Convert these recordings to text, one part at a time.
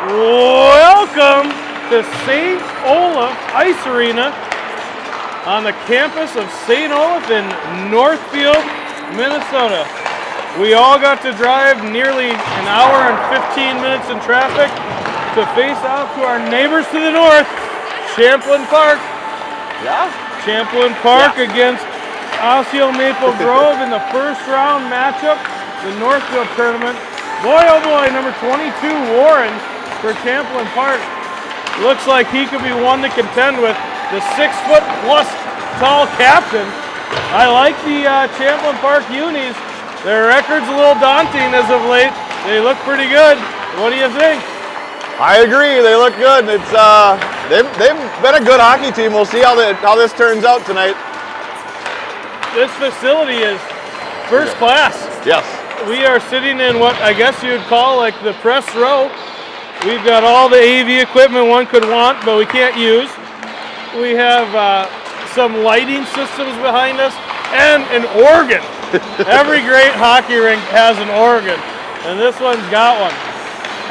Welcome to St. Olaf Ice Arena on the campus of St. Olaf in Northfield, Minnesota. We all got to drive nearly an hour and 15 minutes in traffic to face off to our neighbors to the north, Champlin Park. Yeah. Champlin Park against Osseo Maple Grove in the first round matchup, the Northfield tournament. Boy, oh boy, number 22, Warren, for Champlin Park. Looks like he could be one to contend with, the 6-foot-plus tall captain. I like the Champlin Park unis. Their record's a little daunting as of late. They look pretty good. What do you think? I agree. They look good. It's they've been a good hockey team. We'll see how this turns out tonight. This facility is first class. Yes. We are sitting in what I guess you'd call like the press row. We've got all the AV equipment one could want, but we can't use. We have some lighting systems behind us and an organ. Every great hockey rink has an organ, and this one's got one.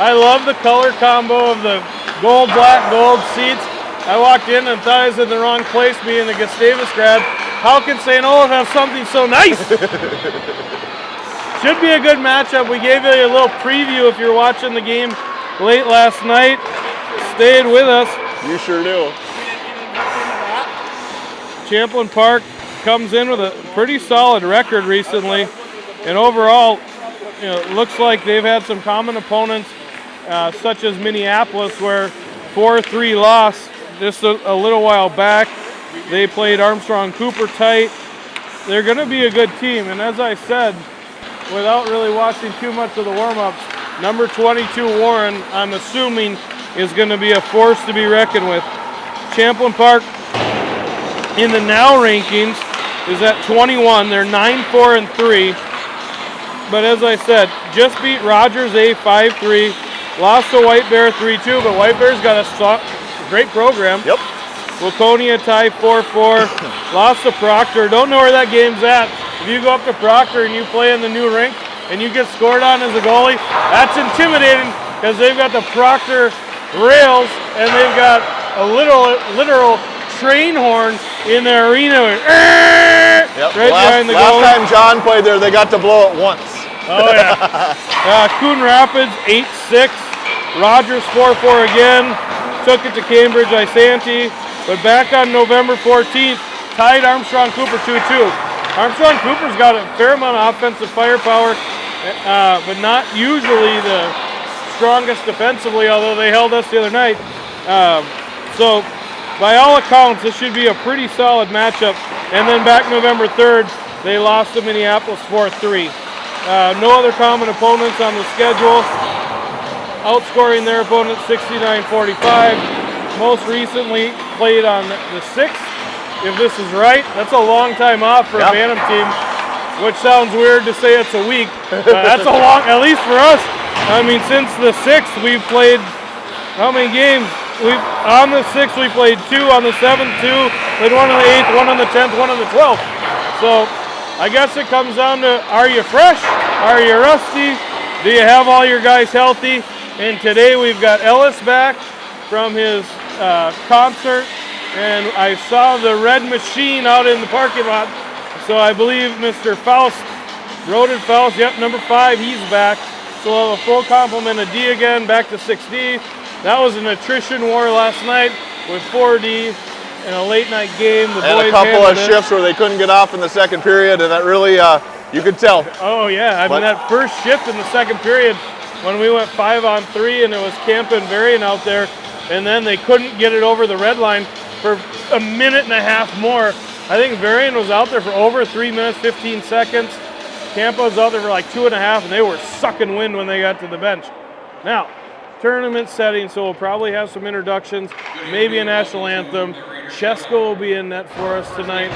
I love the color combo of the gold, black, gold seats. I walked in and thought I was in the wrong place being a Gustavus grad. How can St. Olaf have something so nice? Should be a good matchup. We gave you a little preview if you're watching the game late last night. Stayed with us. You sure do. Champlin Park comes in with a pretty solid record recently, and overall, you know, it looks like they've had some common opponents, such as Minneapolis, where 4-3 loss just a little while back. They played Armstrong Cooper tight. They're going to be a good team, and as I said, without really watching too much of the warm-ups, number 22 Warren, I'm assuming, is going to be a force to be reckoned with. Champlin Park in the now rankings is at 21. They're 9-4-3. But as I said, just beat Rogers A 5-3, lost to White Bear 3-2, but White Bear's got a great program. Yep. Waconia tie 4-4, lost to Proctor. Don't know where that game's at. If you go up to Proctor and you play in the new rink and you get scored on as a goalie, that's intimidating because they've got the Proctor rails and they've got a literal train horn in their arena. Yep. Right behind the goalie. Last time John played there, they got to blow it once. Oh, yeah. Coon Rapids, 8-6. Rogers, 4-4 again. Took it to Cambridge, Isanti. But back on November 14th, tied Armstrong Cooper 2-2. Armstrong Cooper's got a fair amount of offensive firepower, but not usually the strongest defensively, although they held us the other night. So, by all accounts, this should be a pretty solid matchup. And then back November 3rd, they lost to Minneapolis 4-3. No other common opponents on the schedule, outscoring their opponent 69-45. Most recently played on the 6th. If this is right, that's a long time off for a Bantam team, which sounds weird to say it's a week. That's a long, at least for us. I mean, since the 6th, we've played how many games? On the 6th, we played 2, on the 7th, 2, played 1 on the 8th, 1 on the 10th, 1 on the 12th. So I guess it comes down to, are you fresh? Are you rusty? Do you have all your guys healthy? And today we've got Ellis back from his concert, and I saw the red machine out in the parking lot. So I believe Mr. Faust, Roden Faust, yep, number 5, he's back. So we'll have a full complement of D again, back to 6D. That was an attrition war last night with 4D in a late night game. The and boys a couple of handled it. shifts where they couldn't get off in the second period, and that really, you could tell. Oh yeah, I mean that first shift in the second period when we went 5-on-3 and it was Camp and Varian out there, and then they couldn't get it over the red line for a minute and a half more. I think Varian was out there for over 3 minutes, 15 seconds. Campo was out there for like 2.5, and they were sucking wind when they got to the bench. Now, tournament setting, so we'll probably have some introductions, maybe a national anthem. Chesko will be in net for us tonight,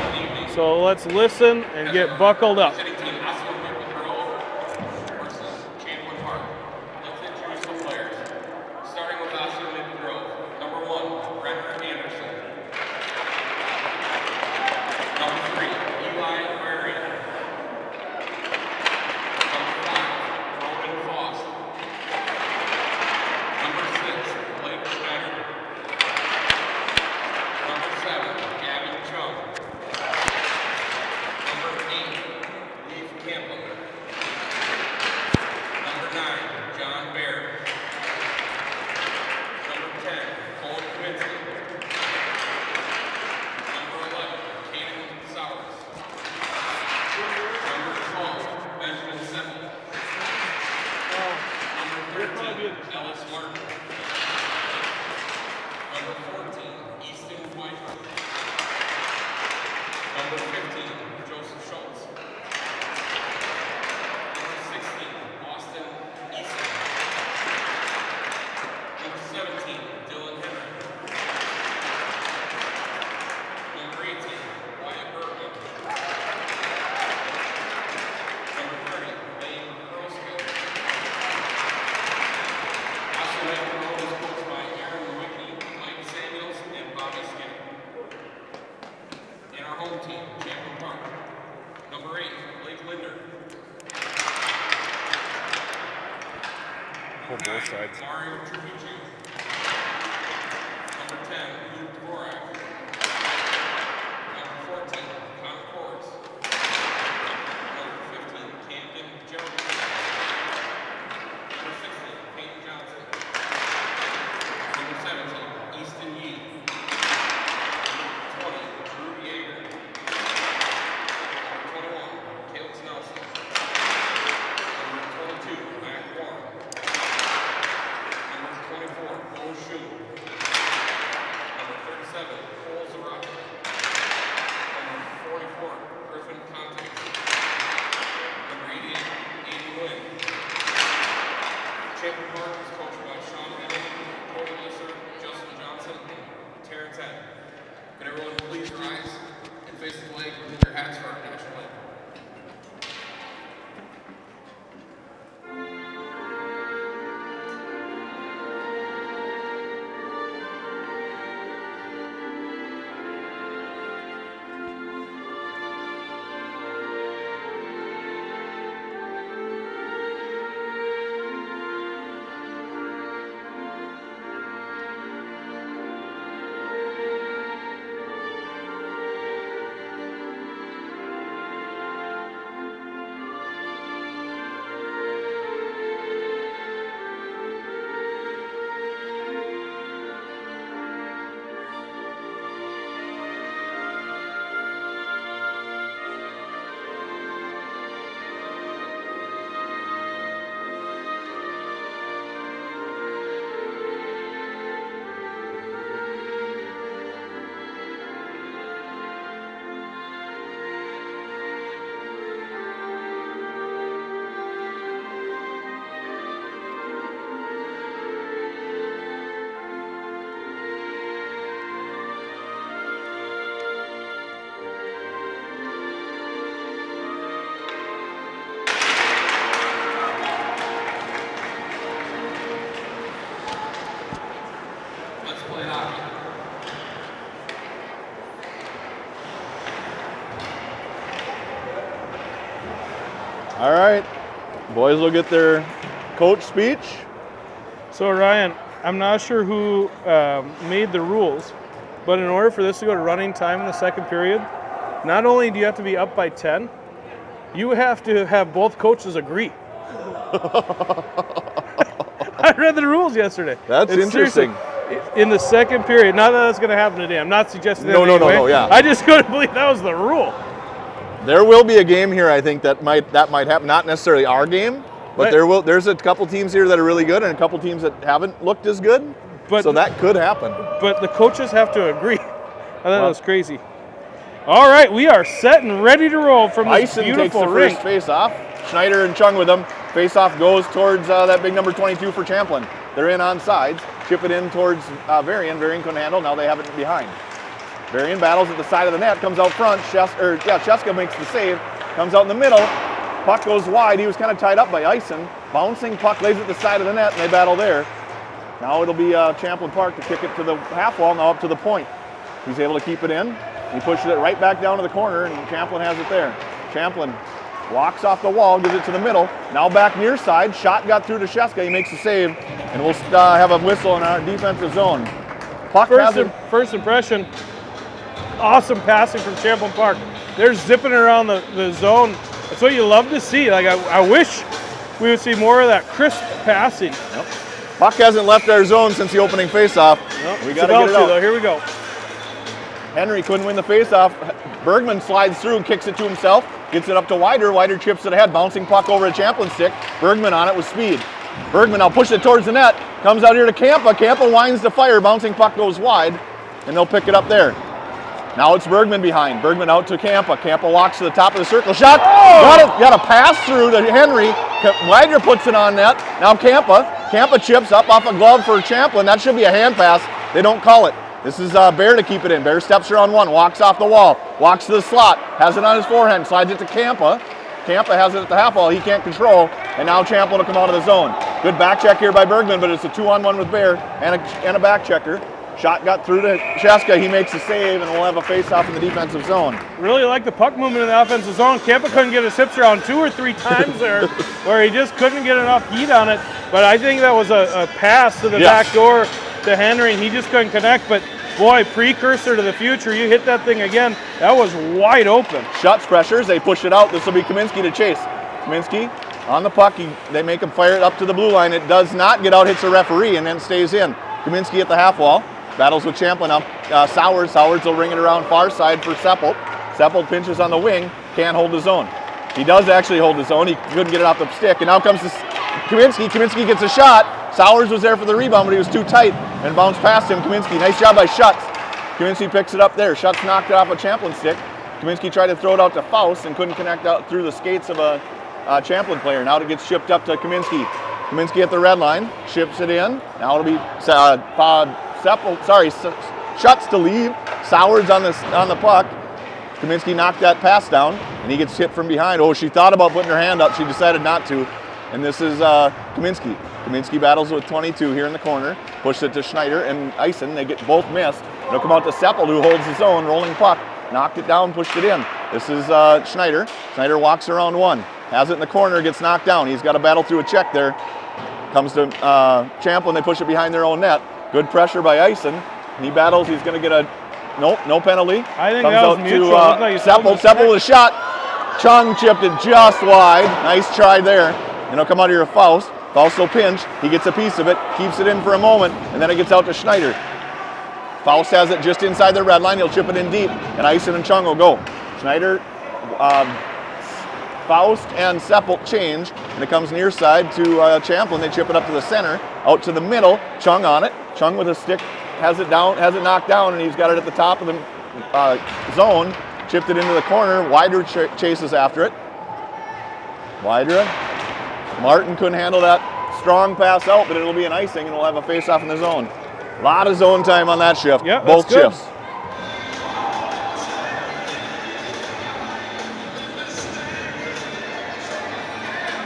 so let's listen and get buckled up. Number 6, Ellis Martin. Number 14, Easton Whiteheart. Number 15, Joseph Schultz. Number 16, Austin Easton. Number 17, Dylan Henry. Number 18, Wyatt Bergman. Number 30, Lane Earlskill. Also in the row is coached by Aaron Lewicki, Mike Samuels, and Bobby Skinner. In our home team, Champlin Park. Number 8, Blake Linder. Hold both sides. Mario Tribucci. Number 10, Luke Dvorak. Number 14, Connor Kors. Number 15, Camden Gerald. Number 16, Peyton Johnson. Number 17, Easton Yee. Number 20, Drew Yeager. Number 21, Caleb Nelson. Number 22, Mac Warren. Number 24, Bo Shu. Number 37, Cole Zarate. Number 44, Griffin Conte. Number 88, Andy Lynn. Champlin Park is coached by Sean Henry, Cody Lisser, Justin Johnson, and Terrence Head. Could everyone please rise and face the flag with your hats for our national anthem? Let's play hockey. All right, boys will get their coach speech. So Ryan, I'm not sure who made the rules, but in order for this to go to running time in the second period, not only do you have to be up by 10, you have to have both coaches agree. I read the rules yesterday. That's interesting. In the second period, not that that's going to happen today. I'm not suggesting that. No, yeah. I just couldn't believe that was the rule. There will be a game here, I think, that might happen. Not necessarily our game, but Right. there's a couple teams here that are really good and a couple teams that haven't looked as good. But so that could happen. But the coaches have to agree. I thought that was crazy. All right, we are set and ready to roll from this Ison takes beautiful the rink. first face-off. Schneider and Chung with them. Face-off goes towards that big number 22 for Champlin. They're in on sides. Chip it in towards Varian. Varian couldn't handle. Now they have it behind. Varian battles at the side of the net. Comes out front. Cheska makes the save. Comes out in the middle. Puck goes wide. He was kind of tied up by Ison. Bouncing puck lays at the side of the net, and they battle there. Now it'll be Champlin Park to kick it to the half wall. Now up to the point. He's able to keep it in. He pushes it right back down to the corner, and Champlin has it there. Champlin walks off the wall, gives it to the middle. Now back near side. Shot got through to Sheska. He makes the save, and we'll have a whistle in our defensive zone. Puck First impression, awesome passing from Champlin Park. They're zipping around the zone. That's what you love to see. Like I wish we would see more of that crisp passing. Yep. Puck hasn't left our zone since the opening faceoff. Nope. We got to get it out. Though. Here we go. Henry couldn't win the faceoff. Bergman slides through and kicks it to himself. Gets it up to Wider. Wider chips it ahead. Bouncing puck over a Champlin stick. Bergman on it with speed. Bergman now pushes it towards the net. Comes out here to Campa. Campa winds to fire. Bouncing puck goes wide, and they'll pick it up there. Now it's Bergman behind. Bergman out to Campa. Campa walks to the top of the circle. Shot. Got a pass through to Henry. Wagner puts it on net. Now Campa. Campa chips up off a glove for Champlin. That should be a hand pass. They don't call it. This is Bear to keep it in. Bear steps around one. Walks off the wall. Walks to the slot. Has it on his forehand. Slides it to Campa. Campa has it at the half wall. He can't control. And now Champlin will come out of the zone. Good back check here by Bergman, but it's a 2-on-1 with Bear and a back checker. Shot got through to Sheska. He makes a save, and we'll have a face-off in the defensive zone. Really like the puck movement in the offensive zone. Campa couldn't get his hips around 2 or 3 times there, where he just couldn't get enough heat on it. But I think that was a pass to the back door to Henry, and he just couldn't connect. But boy, precursor to the future. You hit that thing again. That was wide open. Shots pressures. They push it out. This will be Kaminsky to chase. Kaminsky on the puck. They make him fire it up to the blue line. It does not get out. Hits a referee and then stays in. Kaminsky at the half wall. Battles with Champlin up. Sowers. Sowers will ring it around far side for Seppelt. Seppelt pinches on the wing. Can't hold his own. He does actually hold his own. He couldn't get it off the stick. And now comes Kaminsky. Kaminsky gets a shot. Sowers was there for the rebound, but he was too tight and bounced past him. Kaminsky. Nice job by Schutz. Kaminsky picks it up there. Schutz knocked it off a Champlin stick. Kaminsky tried to throw it out to Faust and couldn't connect out through the skates of a Champlin player. Now it gets shipped up to Kaminsky. Kaminsky at the red line. Ships it in. Now it'll be Schutz to leave. Sowers on the puck. Kaminsky knocked that pass down, and he gets hit from behind. Oh, she thought about putting her hand up. She decided not to. And this is Kaminsky. Kaminsky battles with 22 here in the corner. Pushes it to Schneider and Eisen. They get both missed. They'll come out to Seppelt, who holds his own, rolling puck. Knocked it down, pushed it in. This is Schneider. Schneider walks around one. Has it in the corner, gets knocked down. He's got to battle through a check there. Comes to Champlin. They push it behind their own net. Good pressure by Eisen. And he battles. He's going to get a no penalty. I think comes that was out mutual. to Seppelt with a shot. Chung chipped it just wide. Nice try there. And he'll come out here to Faust. Faust will pinch. He gets a piece of it, keeps it in for a moment, and then it gets out to Schneider. Faust has it just inside the red line. He'll chip it in deep, and Eisen and Chung will go. Schneider, Faust and Seppelt change, and it comes near side to Champlin. They chip it up to the center, out to the middle. Chung on it. Chung with a stick has it knocked down, and he's got it at the top of the zone. Chipped it into the corner. Wider chases after it. Wider. Martin couldn't handle that strong pass out, but it'll be an icing, and we'll have a face-off in the zone. A lot of zone time on that shift. Yeah, both shifts.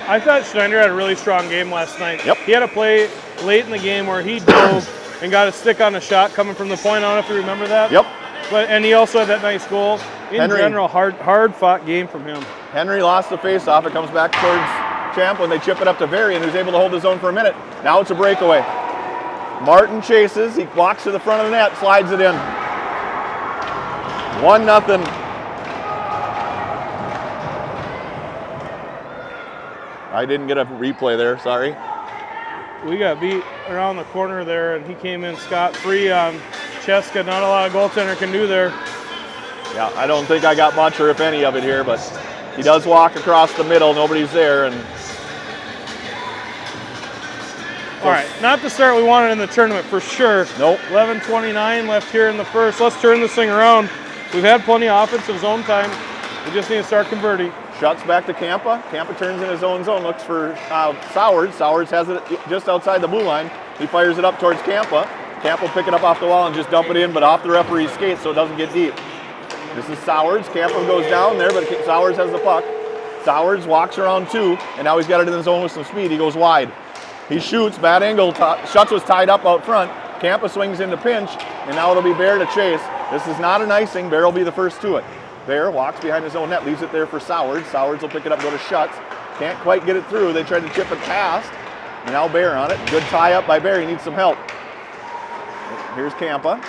I thought Schneider had a really strong game last night. Yep. He had a play late in the game where he dove and got a stick on a shot coming from the point. I don't know if you remember that. Yep. And he also had that nice goal. In Henry, general, hard fought game from him. Henry lost the face-off. It comes back towards Champlin. They chip it up to Varian, who's able to hold his own for a minute. Now it's a breakaway. Martin chases. He walks to the front of the net, slides it in. 1-0. I didn't get a replay there, sorry. We got beat around the corner there, and he came in scot-free on Cheska. Not a lot of goaltender can do there. Yeah, I don't think I got much or if any of it here, but he does walk across the middle. Nobody's there. And all right, not the start we wanted in the tournament for sure. Nope. 11:29 left here in the first. Let's turn this thing around. We've had plenty of offensive zone time. We just need to start converting. Shots back to Campa. Campa turns in his own zone, looks for Sowers. Sowers has it just outside the blue line. He fires it up towards Campa. Campa will pick it up off the wall and just dump it in, but off the referee's skate so it doesn't get deep. This is Sowers. Campa goes down there, but Sowers has the puck. Sowers walks around two, and now he's got it in the zone with some speed. He goes wide. He shoots, bad angle. Schutz was tied up out front. Campa swings into pinch, and now it'll be Bear to chase. This is not an icing. Bear will be the first to it. Bear walks behind his own net, leaves it there for Sowers. Sowers will pick it up, go to Schutz. Can't quite get it through. They tried to chip it past, and now Bear on it. Good tie up by Bear. He needs some help. Here's Campa.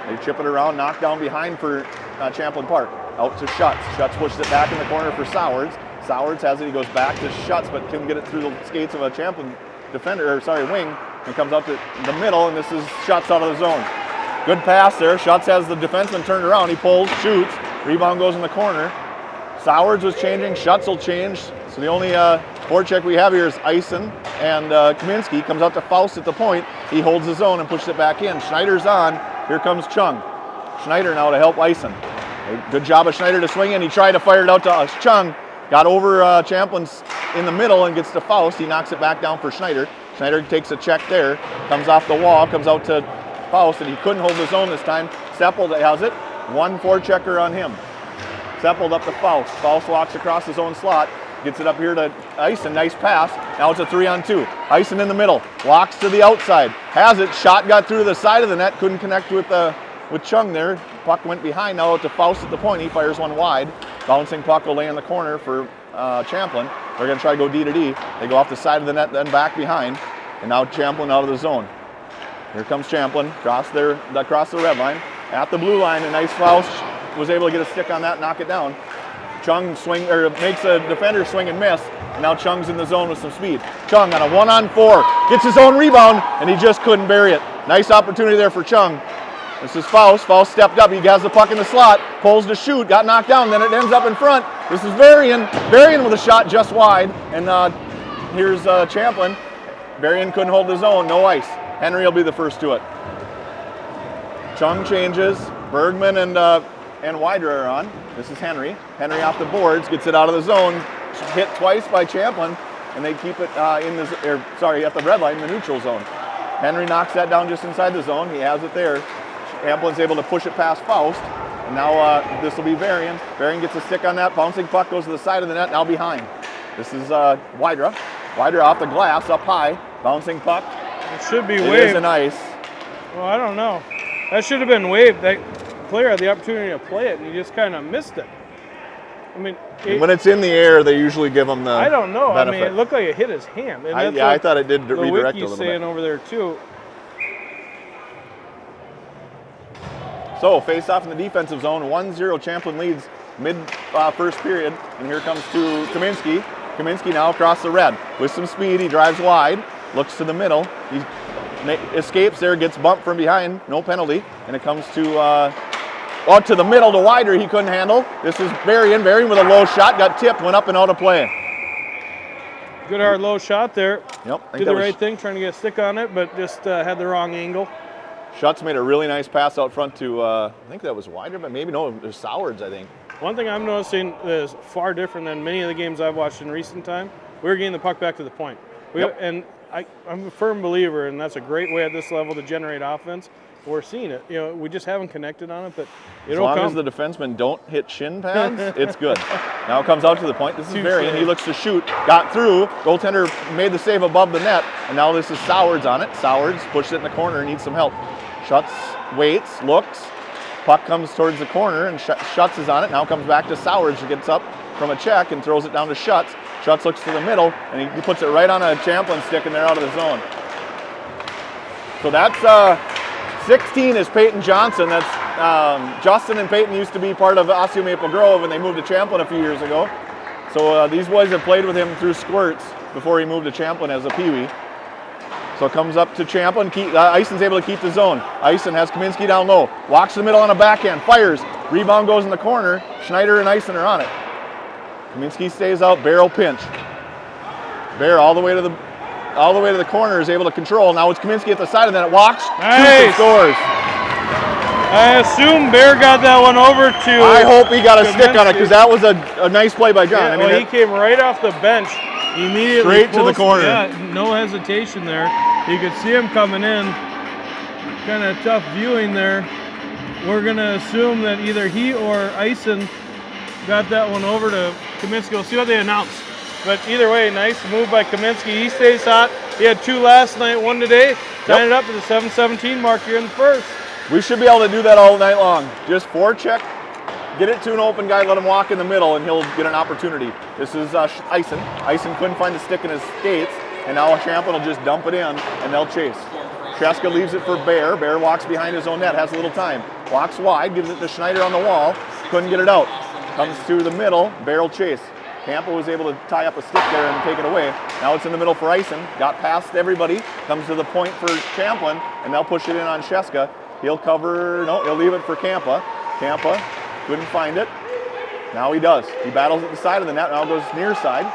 They chip it around, knocked down behind for Champlin Park. Out to Schutz. Schutz pushes it back in the corner for Sowers. Sowers has it. He goes back to Schutz, but couldn't get it through the skates of a Champlin wing, and comes up to the middle, and this is Schutz out of the zone. Good pass there. Schutz has the defenseman turned around. He pulls, shoots. Rebound goes in the corner. Sowers was changing. Schutz will change. So the only forecheck we have here is Eisen and Kaminsky. Comes out to Faust at the point. He holds his own and pushes it back in. Schneider's on. Here comes Chung. Schneider now to help Eisen. Good job of Schneider to swing in. He tried to fire it out to Chung. Got over Champlin's in the middle and gets to Faust. He knocks it back down for Schneider. Schneider takes a check there. Comes off the wall. Comes out to Faust, and he couldn't hold his own this time. Seppel has it. One forechecker on him. Seppel up to Faust. Faust walks across his own slot. Gets it up here to Eisen. Nice pass. Now it's a 3-on-2. Eisen in the middle. Walks to the outside. Has it. Shot got through to the side of the net. Couldn't connect with Chung there. Puck went behind. Now to Faust at the point. He fires one wide. Bouncing puck will lay in the corner for Champlin. They're going to try to go D to D. They go off the side of the net, then back behind. And now Champlin out of the zone. Here comes Champlin across the red line. At the blue line, a nice Faust was able to get a stick on that, knock it down. Chung makes a defender swing and miss. And now Chung's in the zone with some speed. Chung on a 1-on-4, gets his own rebound, and he just couldn't bury it. Nice opportunity there for Chung. This is Faust. Faust stepped up. He has the puck in the slot, pulls to shoot, got knocked down, then it ends up in front. This is Varian. Varian with a shot just wide, and here's Champlin. Varian couldn't hold his own, no ice. Henry will be the first to it. Chung changes. Bergman and Wydra are on. This is Henry. Henry off the boards, gets it out of the zone. Hit twice by Champlin, and they keep it at the red line, the neutral zone. Henry knocks that down just inside the zone. He has it there. Champlin's able to push it past Faust. And now this will be Varian. Varian gets a stick on that. Bouncing puck goes to the side of the net, now behind. This is Wydra. Wydra off the glass, up high. Bouncing puck. It should be waved. It is an ice. Well, I don't know. That should have been waved. That player had the opportunity to play it, and he just kind of missed it. I mean, when it's in the air, they usually give him the I don't know. benefit. I mean, it looked like it hit his hand. And I thought it did redirect a Wiki's little saying bit. over there too. So, face off in the defensive zone. 1-0 Champlin leads mid first period. And here comes to Kaminsky. Kaminsky now across the red. With some speed, he drives wide. Looks to the middle. He escapes there, gets bumped from behind. No penalty. And it comes to the middle to Wider. He couldn't handle. This is Varian. Varian with a low shot. Got tipped. Went up and out of play. Good hard low shot there. Yep. Did the right thing, trying to get a stick on it, but just had the wrong angle. Schutz made a really nice pass out front to, I think that was Wider, but maybe no, it was Sowards, I think. One thing I'm noticing is far different than many of the games I've watched in recent time. We're getting the puck back to the point. And I'm a firm believer, and that's a great way at this level to generate offense. We're seeing it. You know, we just haven't connected on it, but it'll come. As long as the defensemen don't hit shin pads, it's good. Now it comes out to the point. This is Varian. He looks to shoot. Got through. Goaltender made the save above the net, and now this is Sowards on it. Sowards pushed it in the corner, needs some help. Schutz waits, looks. Puck comes towards the corner, and Schutz is on it. Now comes back to Sowards, who gets up from a check and throws it down to Schutz. Schutz looks to the middle, and he puts it right on a Champlin stick, and they're out of the zone. So that's 16 is Peyton Johnson. That's Justin and Peyton used to be part of Osseo Maple Grove, and they moved to Champlin a few years ago. So these boys have played with him through squirts before he moved to Champlin as a peewee. So it comes up to Champlin. Eisen's able to keep the zone. Eisen has Kaminsky down low. Walks to the middle on a backhand. Fires. Rebound goes in the corner. Schneider and Eisen are on it. Kaminsky stays out. Barrel pinch. Bear all the way to the corner is able to control. Now it's Kaminsky at the side, and then it walks. Nice. Shoots and scores. I assume Bear got that one over to. I hope he got a stick on it, because that was a nice play by John. Yeah, he came right off the bench. Immediately straight to the corner. Yeah, no hesitation there. You could see him coming in. Kind of tough viewing there. We're going to assume that either he or Eisen got that one over to Kaminsky. We'll see what they announce. But either way, nice move by Kaminsky. He stays hot. He had 2 last night, 1 today. Tying it up to the 7:17 mark here in the first. We should be able to do that all night long. Just forecheck, get it to an open guy, let him walk in the middle, and he'll get an opportunity. This is Eisen. Eisen couldn't find the stick in his skates, and now Champlin will just dump it in, and they'll chase. Cheska leaves it for Bear. Bear walks behind his own net, has a little time. Walks wide, gives it to Schneider on the wall. Couldn't get it out. Comes to the middle, Bear will chase. Campbell was able to tie up a stick there and take it away. Now it's in the middle for Eisen. Got past everybody. Comes to the point for Champlin, and they'll push it in on Cheska. He'll cover, no, he'll leave it for Kampa. Kampa couldn't find it. Now he does. He battles at the side of the net, now goes near side.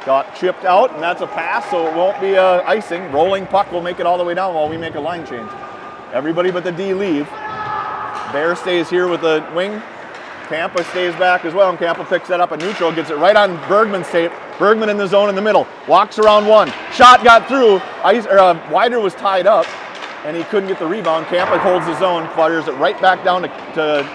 Got chipped out, and that's a pass, so it won't be icing. Rolling puck will make it all the way down while we make a line change. Everybody but the D leave. Bear stays here with the wing. Campa stays back as well, and Campa picks that up at neutral, gets it right on Bergman's tape. Bergman in the zone in the middle, walks around one. Shot got through. Wider was tied up, and he couldn't get the rebound. Campa holds his own, fires it right back down to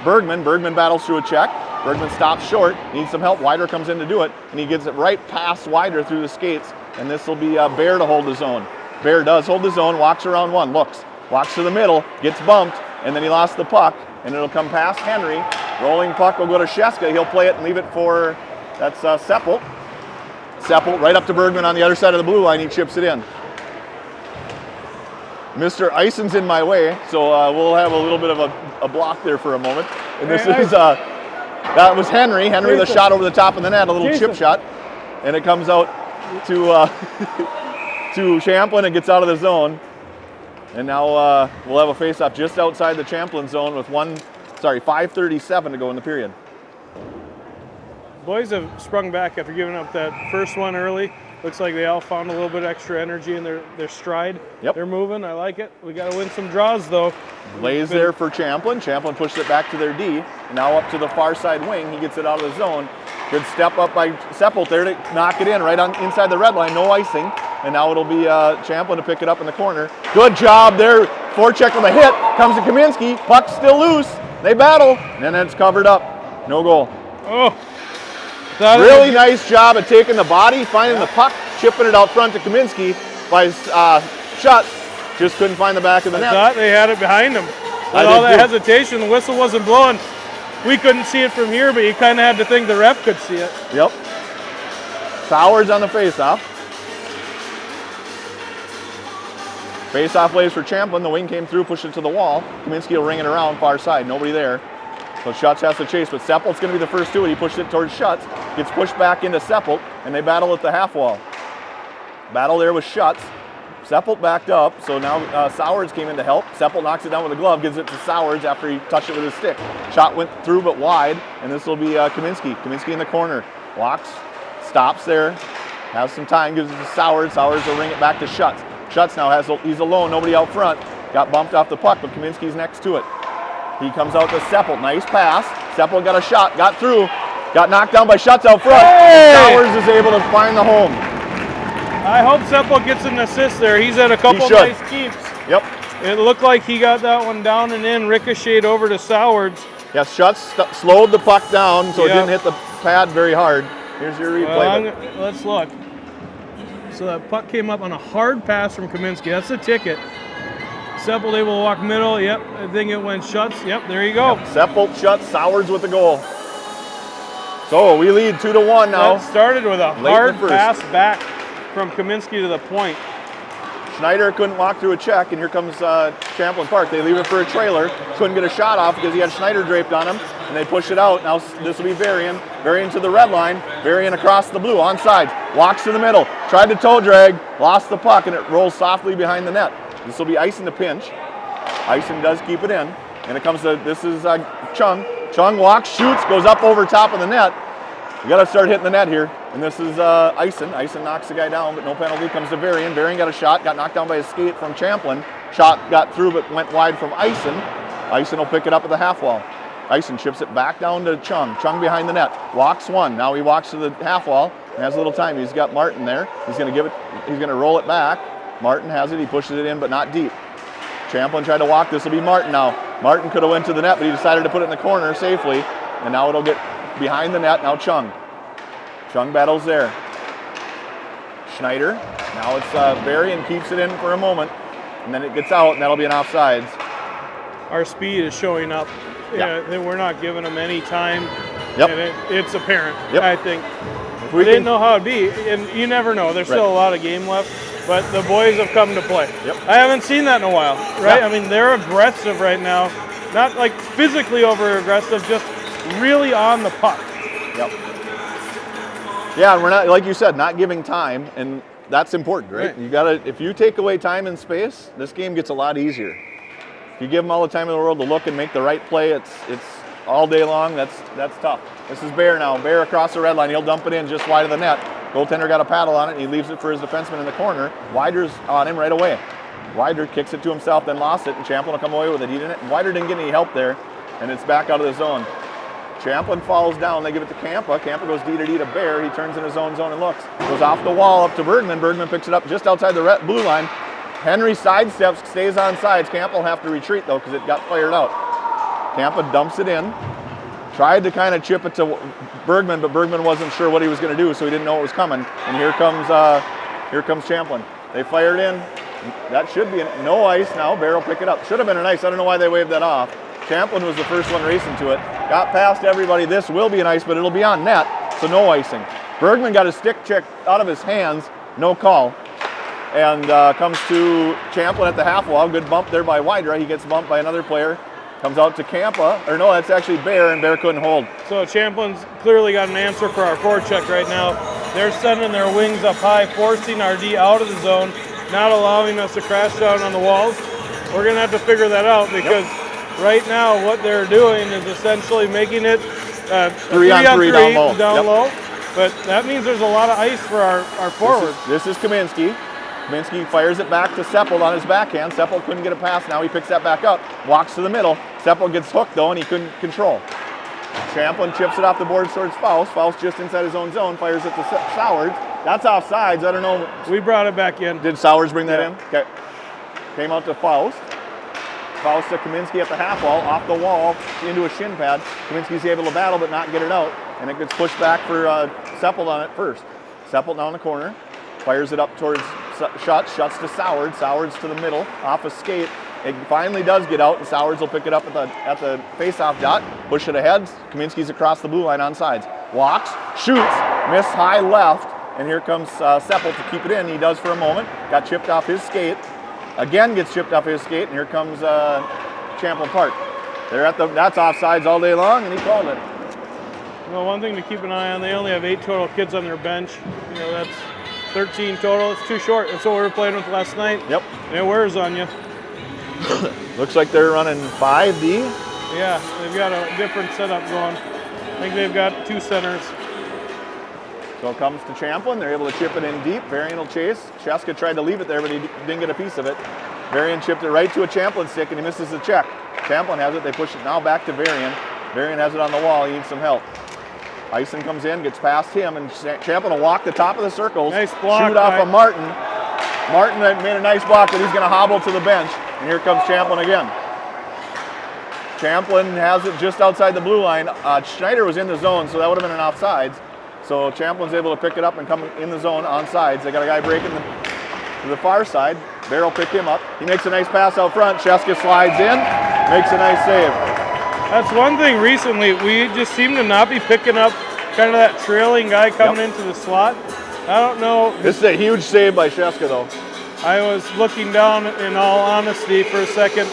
Bergman. Bergman battles through a check. Bergman stops short, needs some help. Wider comes in to do it, and he gets it right past Wider through the skates, and this will be Bear to hold the zone. Bear does hold the zone, walks around one, looks, walks to the middle, gets bumped, and then he lost the puck, and it'll come past Henry. Rolling puck will go to Sheska. He'll play it and leave it for, that's Seppelt. Seppelt right up to Bergman on the other side of the blue line. He chips it in. Mr. Ison's in my way, so we'll have a little bit of a block there for a moment. And this is, that was Henry. Henry, the shot over the top of the net, a little chip shot. And it comes out to, to Champlin and gets out of the zone. And now we'll have a face-off just outside the Champlin zone with 5:37 to go in the period. Boys have sprung back after giving up that first one early. Looks like they all found a little bit extra energy in their stride. Yep. They're moving. I like it. We got to win some draws, though. Lays there for Champlin. Champlin pushes it back to their D. And now up to the far side wing. He gets it out of the zone. Good step up by Seppelt there to knock it in right on inside the red line. No icing. And now it'll be Champlin to pick it up in the corner. Good job there. Forecheck with a hit. Comes to Kaminsky. Puck's still loose. They battle. And then it's covered up. No goal. Oh. Really nice job of taking the body, finding the puck, chipping it out front to Kaminsky by Schutz. Just couldn't find the back of the net. I thought they had it behind him. With all that hesitation, the whistle wasn't blowing. We couldn't see it from here, but you kind of had to think the ref could see it. Yep. Sowers on the faceoff. Faceoff lays for Champlin. The wing came through, pushed it to the wall. Kaminsky will ring it around, far side. Nobody there. So Schutz has to chase, but Seppelt's going to be the first to it. He pushed it towards Schutz, gets pushed back into Seppelt, and they battle at the half wall. Battle there with Schutz. Seppelt backed up, so now Sowers came in to help. Seppelt knocks it down with a glove, gives it to Sowers after he touched it with his stick. Shot went through but wide, and this will be Kaminsky. Kaminsky in the corner. Walks, stops there, has some time, gives it to Sowers. Sowers will ring it back to Schutz. Schutz now he's alone, nobody out front. Got bumped off the puck, but Kaminsky's next to it. He comes out to Seppelt. Nice pass. Seppelt got a shot, got through, got knocked down by Schutz out front. Hey! Sowers is able to find the home. I hope Seppelt gets an assist there. He's had a couple nice keeps. Yep. It looked like he got that one down and in, ricocheted over to Sowers. Yes, Schutz slowed the puck down so it didn't hit the pad very hard. Here's your replay. Let's look. So that puck came up on a hard pass from Kaminsky. That's the ticket. Seppelt able to walk middle. Yep, I think it went Schutz. Yep, there you go. Yep. Seppelt, Schutz, Sowers with the goal. So we lead 2-1 now. That started with a hard pass back from Kaminsky to the point. Schneider couldn't walk through a check, and here comes Champlin Park. They leave it for a trailer. Couldn't get a shot off because he had Schneider draped on him, and they push it out. Now this will be Varian. Varian to the red line. Varian across the blue, onside. Walks to the middle. Tried to toe drag. Lost the puck, and it rolls softly behind the net. This will be Ison to pinch. Ison does keep it in. And it comes to, this is Chung. Chung walks, shoots, goes up over top of the net. We got to start hitting the net here. And this is Ison. Ison knocks the guy down, but no penalty. Comes to Varian. Varian got a shot, got knocked down by a skate from Champlin. Shot got through, but went wide from Ison. Ison will pick it up at the half wall. Ison chips it back down to Chung. Chung behind the net. Walks one. Now he walks to the half wall and has a little time. He's got Martin there. He's going to give it, he's going to roll it back. Martin has it, he pushes it in, but not deep. Champlin tried to walk, this will be Martin now. Martin could have went to the net, but he decided to put it in the corner safely, and now it'll get behind the net, now Chung. Chung battles there. Schneider, now it's Varian keeps it in for a moment, and then it gets out, and that'll be an offsides. Our speed is showing up. Yep. Yeah, we're not giving them any time, yep. And it's apparent, yep. I think. We didn't know how it'd be, and you never know. There's still a lot of game left, but the boys have come to play. Yep. I haven't seen that in a while, right? Yeah. I mean, they're aggressive right now. Not like physically over-aggressive, just really on the puck. Yep. Yeah, and we're not, like you said, not giving time, and that's important, right? You gotta, if you take away time and space, this game gets a lot easier. If you give them all the time in the world to look and make the right play, it's all day long, that's tough. This is Bear now. Bear across the red line. He'll dump it in just wide of the net. Goaltender got a paddle on it, and he leaves it for his defenseman in the corner. Wider's on him right away. Wider kicks it to himself, then lost it, and Champlin will come away with it. Wider didn't get any help there, and it's back out of the zone. Champlin falls down. They give it to Campa. Campa goes D to Bear. He turns in his own zone and looks. Goes off the wall up to Bergman. Bergman picks it up just outside the blue line. Henry sidesteps, stays on sides. Campa will have to retreat, though, because it got fired out. Campa dumps it in. Tried to kind of chip it to Bergman, but Bergman wasn't sure what he was going to do, so he didn't know it was coming. And here comes Champlin. They fired in. That should be no ice now. Bear will pick it up. Should have been an ice. I don't know why they waved that off. Champlin was the first one racing to it. Got past everybody. This will be an ice, but it'll be on net, so no icing. Bergman got his stick check out of his hands. No call. And comes to Champlin at the half wall. Good bump there by Wider. He gets bumped by another player. Comes out to Campa. Or no, that's actually Bear, and Bear couldn't hold. So Champlin's clearly got an answer for our forecheck right now. They're sending their wings up high, forcing our D out of the zone, not allowing us to crash down on the walls. We're going to have to figure that out because right now what they're doing is essentially making it 3-on-3 down low. But that means there's a lot of ice for our forwards. This is Kaminsky. Kaminsky fires it back to Seppel on his backhand. Seppel couldn't get a pass. Now he picks that back up, walks to the middle. Seppel gets hooked, though, and he couldn't control. Champlin chips it off the boards towards Faust. Faust just inside his own zone, fires it to Sowards. That's offsides. I don't know. We brought it back in. Did Sowards bring that in? Okay. Came out to Faust. Faust to Kaminsky at the half wall, off the wall, into a shin pad. Kaminsky's able to battle but not get it out, and it gets pushed back for Seppel on it first. Seppel down the corner, fires it up towards Schutz to Sowards. Sowards to the middle, off a skate. It finally does get out, and Sowards will pick it up at the face-off dot, push it ahead. Kaminsky's across the blue line on sides. Walks, shoots, miss high left, and here comes Seppel to keep it in. He does for a moment. Got chipped off his skate. Again gets chipped off his skate, and here comes Champlin Park. That's offsides all day long, and he called it. Well, one thing to keep an eye on, they only have 8 total kids on their bench. You know, that's 13 total. It's too short. That's what we were playing with last night. Yep. And it wears on you. Looks like they're running 5D. Yeah, they've got a different setup going. I think they've got 2 centers. So it comes to Champlin. They're able to chip it in deep. Varian will chase. Sheska tried to leave it there, but he didn't get a piece of it. Varian chipped it right to a Champlin stick, and he misses the check. Champlin has it. They push it now back to Varian. Varian has it on the wall. He needs some help. Ison comes in, gets past him, and Champlin will walk the top of the circles. Nice block. Shoot off of Martin. Martin made a nice block, but he's going to hobble to the bench. And here comes Champlin again. Champlin has it just outside the blue line. Schneider was in the zone, so that would have been an offsides. So Champlin's able to pick it up and come in the zone on sides. They got a guy breaking to the far side. Bear will pick him up. He makes a nice pass out front. Sheska slides in, makes a nice save. That's one thing recently. We just seem to not be picking up kind of that trailing guy coming into the slot. I don't know. This is a huge save by Sheska, though. I was looking down in all honesty for a second.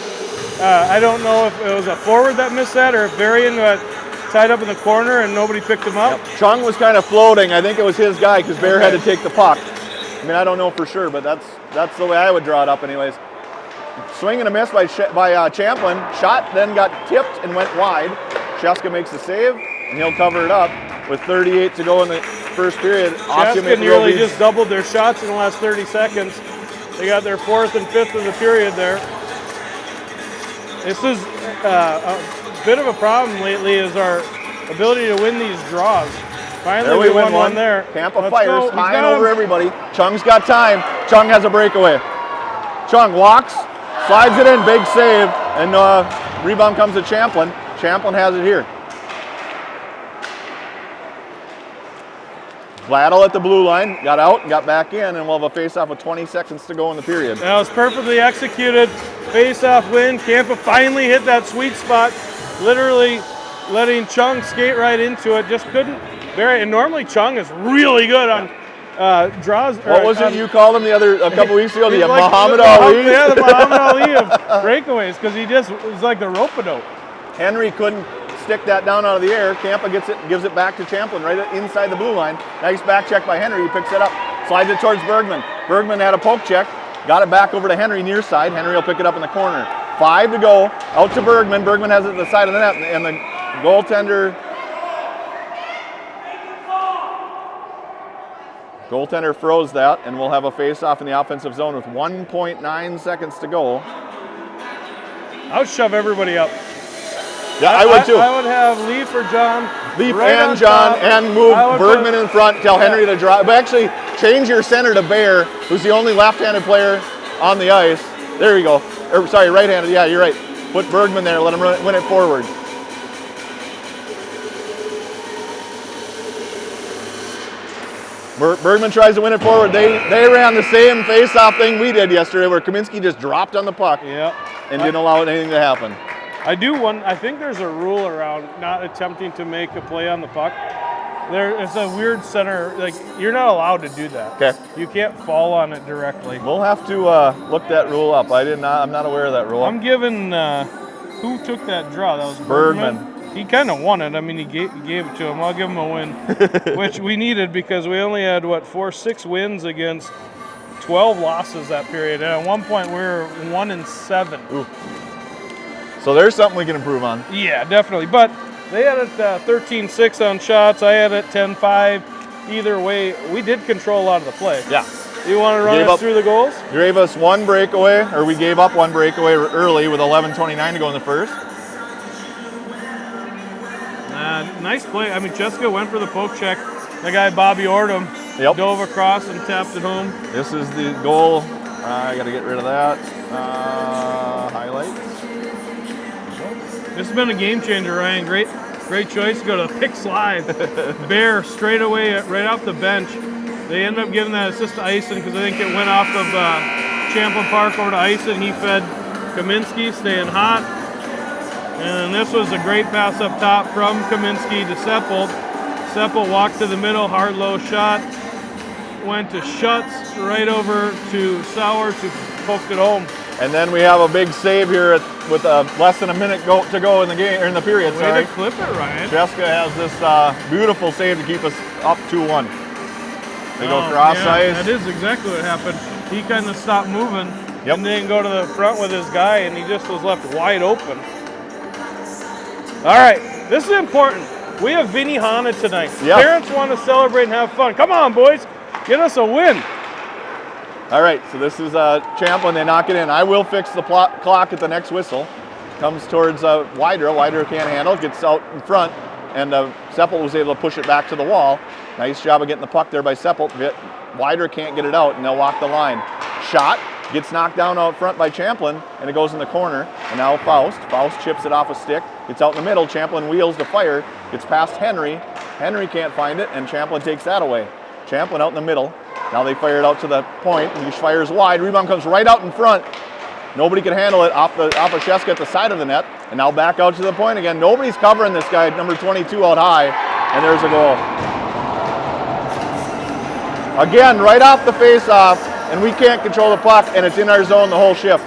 I don't know if it was a forward that missed that or if Varian got tied up in the corner and nobody picked him up. Yep. Chung was kind of floating. I think it was his guy because Bear had to take the puck. I mean, I don't know for sure, but that's the way I would draw it up anyways. Swing and a miss by Champlin. Shot then got tipped and went wide. Sheska makes the save, and he'll cover it up with 38 to go in the first period. Sheska nearly just doubled their shots in the last 30 seconds. They got their 4th and 5th of the period there. This is a bit of a problem lately is our ability to win these draws. Finally, we won one there. Campa fires high and over everybody. Chung's got time. Chung has a breakaway. Chung walks, slides it in, big save, and rebound comes to Champlin. Champlin has it here. Vladel at the blue line, got out and got back in, and we'll have a face-off with 20 seconds to go in the period. That was perfectly executed. Face-off win. Campa finally hit that sweet spot, literally letting Chung skate right into it. Just couldn't. And normally Chung is really good on draws. What was it you called him a couple weeks ago? The like Muhammad Ali? Yeah, the Muhammad Ali of breakaways, because he just was like the rope-a-dope. Henry couldn't stick that down out of the air. Campa gives it back to Champlin right inside the blue line. Nice back check by Henry. He picks it up, slides it towards Bergman. Bergman had a poke check, got it back over to Henry near side. Henry will pick it up in the corner. 5 to go, out to Bergman. Bergman has it at the side of the net, and the goaltender Goaltender froze that, and we'll have a face-off in the offensive zone with 1.9 seconds to go. I would shove everybody up. Yeah, I would too. I would have Leaf or John. Leaf right and on John, top. and move I would Bergman put- in front, tell Henry to drive. But actually, change your center to Bear, who's the only left-handed player on the ice. There you go. Or, sorry, right-handed. Yeah, you're right. Put Bergman there. Let him win it forward. Bergman tries to win it forward. They ran the same face-off thing we did yesterday, where Kaminsky just dropped on the puck and didn't allow anything to happen. I think there's a rule around not attempting to make a play on the puck. It's a weird center, like you're not allowed to do that. Okay. You can't fall on it directly. We'll have to look that rule up. I'm not aware of that rule. I'm giving, who took that draw? That was Bergman. He kind of won it. I mean, he gave it to him. I'll give him a win, which we needed because we only had, 6 wins against 12 losses that period. And at one point, we were 1-7. Ooh. So there's something we can improve on. Yeah, definitely. But they had it 13-6 on shots. I had it 10-5. Either way, we did control a lot of the play. Yeah. You want to run us through the goals? You gave us one breakaway, or we gave up one breakaway early with 11:29 to go in the first. Nice play. I mean, Jessica went for the poke check. The guy, Bobby Ordum, dove across and tapped it home. This is the goal. I got to get rid of that. Highlights. This has been a game changer, Ryan. Great choice to go to the pick slide. Bear straight away right off the bench. They ended up giving that assist to Ison because I think it went off of Champlin Park over to Ison. He fed Kaminsky, staying hot. And this was a great pass up top from Kaminsky to Seppel. Seppel walked to the middle, hard low shot. Went to Schutz, right over to Sauer to poked it home. And then we have a big save here with less than a minute to go in the game, or in the period. Way to clip it, Ryan. Jessica has this beautiful save to keep us up 2-1. They go cross ice. That is exactly what happened. He kind of stopped moving and then go to the front with his guy, and he just was left wide open. All right, this is important. We have Vinny Hanna tonight. Yep. Parents want to celebrate and have fun. Come on, boys. Get us a win. All right, so this is Champlin. They knock it in. I will fix the clock at the next whistle. Comes towards Wider. Wider can't handle it. Gets out in front, and Seppel was able to push it back to the wall. Nice job of getting the puck there by Seppel. Wider can't get it out, and they'll walk the line. Shot. Gets knocked down out front by Champlin, and it goes in the corner. And now Faust. Faust chips it off a stick. Gets out in the middle. Champlin wheels to fire. Gets past Henry. Henry can't find it, and Champlin takes that away. Champlin out in the middle. Now they fire it out to the point. He fires wide. Rebound comes right out in front. Nobody can handle it off of Sheska at the side of the net. And now back out to the point again. Nobody's covering this guy, number 22, out high. And there's a goal. Again, right off the face-off. And we can't control the puck, and it's in our zone the whole shift.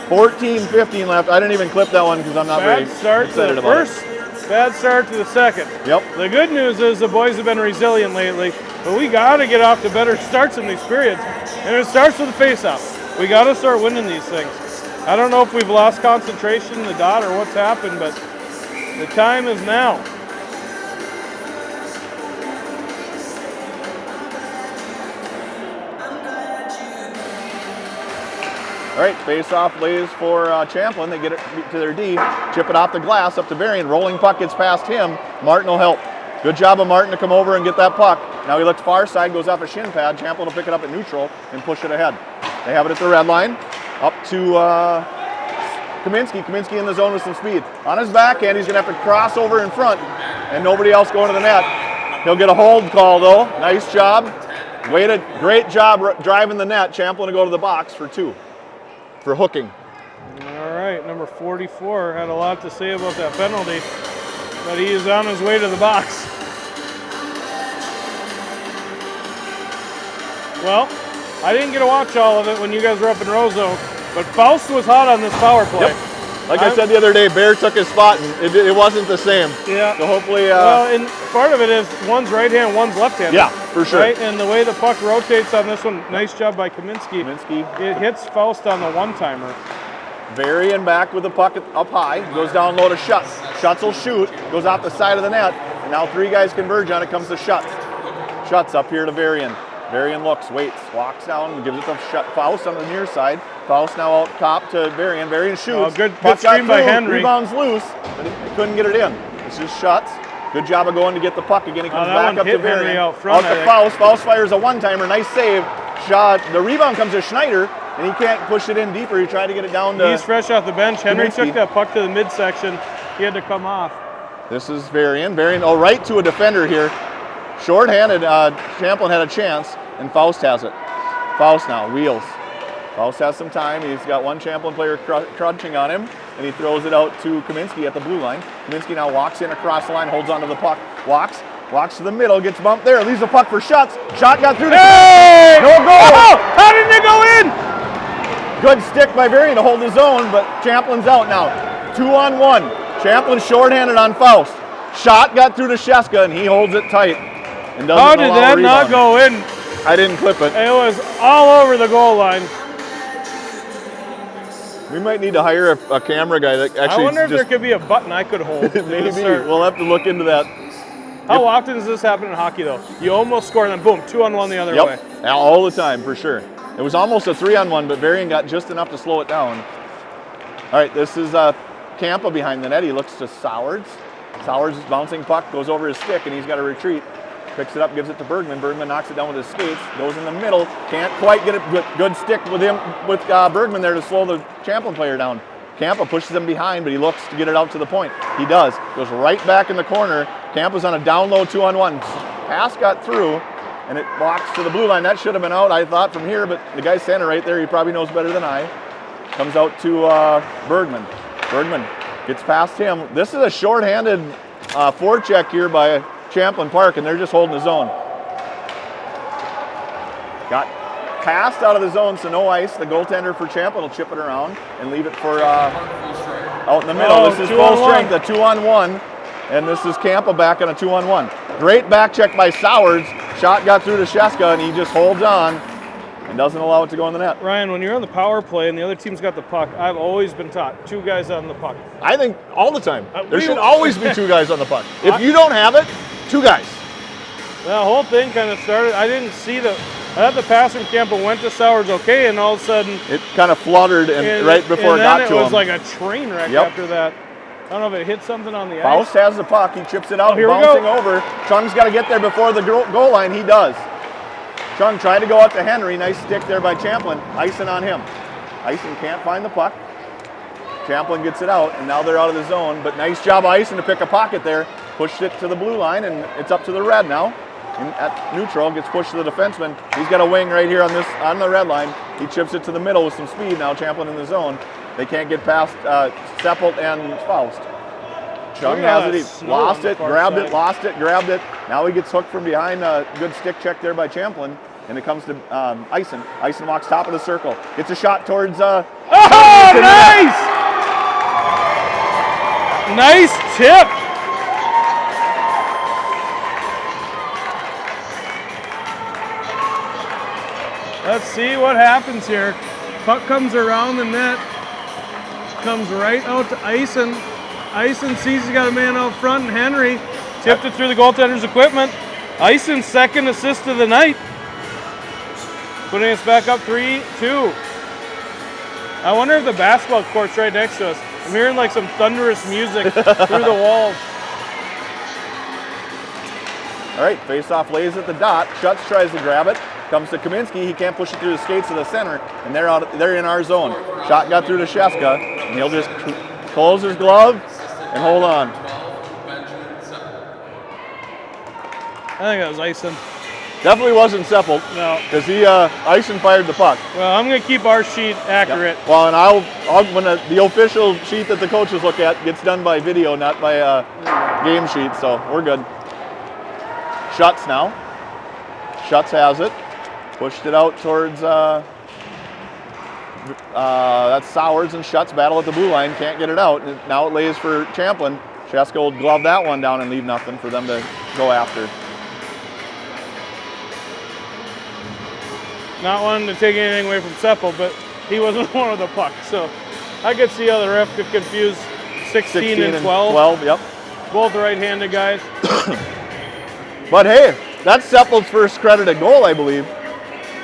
14-15 left. I didn't even clip that one because I'm not very excited about it. Bad start to the second. Yep. The good news is the boys have been resilient lately, but we got to get off to better starts in these periods. And it starts with the face-off. We got to start winning these things. I don't know if we've lost concentration in the dot or what's happened, but the time is now. All right, face-off lays for Champlin. They get it to their D, chip it off the glass up to Varian. Rolling puck gets past him. Martin will help. Good job of Martin to come over and get that puck. Now he looks far side, goes off a shin pad. Champlin will pick it up at neutral and push it ahead. They have it at the red line. Up to Kaminsky. Kaminsky in the zone with some speed. On his backhand, he's going to have to cross over in front, and nobody else going to the net. He'll get a hold call, though. Nice job. Great job driving the net. Champlin to go to the box for 2. For hooking. All right, number 44 had a lot to say about that penalty, but he is on his way to the box. Well, I didn't get to watch all of it when you guys were up in Roseau, but Faust was hot on this power play. Yep. Like I said the other day, Bear took his spot, and it wasn't the same. Yeah. So hopefully... well, and part of it is one's right-hand, one's left-handed. Yeah, for sure. Right, and the way the puck rotates on this one, nice job by Kaminsky. It hits Faust on the one-timer. Varian back with the puck up high, goes down low to Schutz. Schutz will shoot, goes off the side of the net, and now 3 guys converge on it, comes to Schutz. Schutz up here to Varian. Varian looks, waits, walks down, gives it to Faust on the near side. Faust now out top to Varian. Varian shoots. Oh, good Puck got stream by through, Henry. Rebounds loose, but he couldn't get it in. It's just Schutz. Good job of going to get the puck again. He comes that back one up to hit Henry Varian. out front, to Faust. Faust fires a one-timer. Nice save. Shot. The rebound comes to Schneider, and he can't push it in deeper. He tried to get it down to... He's fresh off the bench. Henry Kaminsky. took that puck to the midsection. He had to come off. This is Varian. Varian, right to a defender here. Short-handed. Champlin had a chance, and Faust has it. Faust now, wheels. Faust has some time. He's got one Champlin player crunching on him, and he throws it out to Kaminsky at the blue line. Kaminsky now walks in across the line, holds onto the puck, walks to the middle, gets bumped there, leaves the puck for Schutz. Shot got through to Hey! No goal! Oh, how did it go in? Good stick by Varian to hold his own, but Champlin's out now. 2-on-1. Champlin shorthanded on Faust. Shot got through to Sheska, and he holds it tight. And doesn't How did allow that a not rebound. go in? I didn't clip it. It was all over the goal line. We might need to hire a camera guy that actually I wonder if there could be a button I could hold. Maybe. We'll have to look into that. How often does this happen in hockey, though? You almost score, and then boom, 2-on-1 the other way. Yep, all the time, for sure. It was almost a 3-on-1, but Varian got just enough to slow it down. All right, this is Campa behind the net. He looks to Sowards. Sowards is bouncing puck, goes over his stick, and he's got to retreat. Picks it up, gives it to Bergman. Bergman knocks it down with his skates, goes in the middle, can't quite get it. Good stick with him, with Bergman there to slow the Champlin player down. Campa pushes him behind, but he looks to get it out to the point. He does. Goes right back in the corner. Campa's on a down low 2-on-1. Pass got through, and it walks to the blue line. That should have been out, I thought, from here, but the guy's standing right there. He probably knows better than I. Comes out to Bergman. Bergman gets past him. This is a short-handed forecheck here by Champlin Park, and they're just holding the zone. Got passed out of the zone, so no ice. The goaltender for Champlin will chip it around and leave it for out in the middle. Oh, this is full strength, a 2-on-1, and this is Campa back on a 2-on-1. Great back check by Sowards. Shot got through to Sheska, and he just holds on and doesn't allow it to go in the net. Ryan, when you're on the power play and the other team's got the puck, I've always been taught 2 guys on the puck. I think all the time. There should always be 2 guys on the puck. If you don't have it, 2 guys. The whole thing kind of started, I didn't see I thought the pass from Campbell went to Sowards okay, and all of a sudden... It kind of fluttered and right before it got to him. it was like a train wreck after that. I don't know if it hit something on the ice. Faust has the puck. He chips it out, here bouncing over. Chung's got to get there before the goal line. He does. Chung tried to go out to Henry. Nice stick there by Champlin. Icing on him. Icing can't find the puck. Champlin gets it out, and now they're out of the zone. But nice job of Icing to pick a pocket there. Pushed it to the blue line, and it's up to the red now. At neutral, gets pushed to the defenseman. He's got a wing right here on the red line. He chips it to the middle with some speed. Now Champlin in the zone. They can't get past Seppelt and Faust. Chung has it. He lost it, grabbed it, lost it, grabbed it. Now he gets hooked from behind. A good stick check there by Champlin. And it comes to Ison. Ison walks top of the circle. Gets a shot towards... oh, nice! Nice tip. Let's see what happens here. Puck comes around the net. Comes right out to Ison. Ison sees he's got a man out front, and Henry tipped it through the goaltender's equipment. Ison's second assist of the night. Putting us back up 3-2. I wonder if the basketball court's right next to us. I'm hearing like some thunderous music through the walls. All right, face-off lays at the dot. Schutz tries to grab it. Comes to Kaminsky. He can't push it through the skates to the center, and they're in our zone. Shot got through to Sheska, and he'll just close his glove and hold on. I think that was Ison. Definitely wasn't Seppelt. No. Because Ison fired the puck. Well, I'm going to keep our sheet accurate. Yep. Well, and I'll when the official sheet that the coaches look at gets done by video, not by game sheet, so we're good. Schutz now. Schutz has it. Pushed it out towards, that's Sowards and Schutz battle at the blue line. Can't get it out. And now it lays for Champlin. Sheska will glove that one down and leave nothing for them to go after. Not wanting to take anything away from Seppel, but he wasn't one of the puck. So I could see how the ref could confuse 16 and 12. Yep. Both right-handed guys. But hey, that's Seppel's first credited goal, I believe.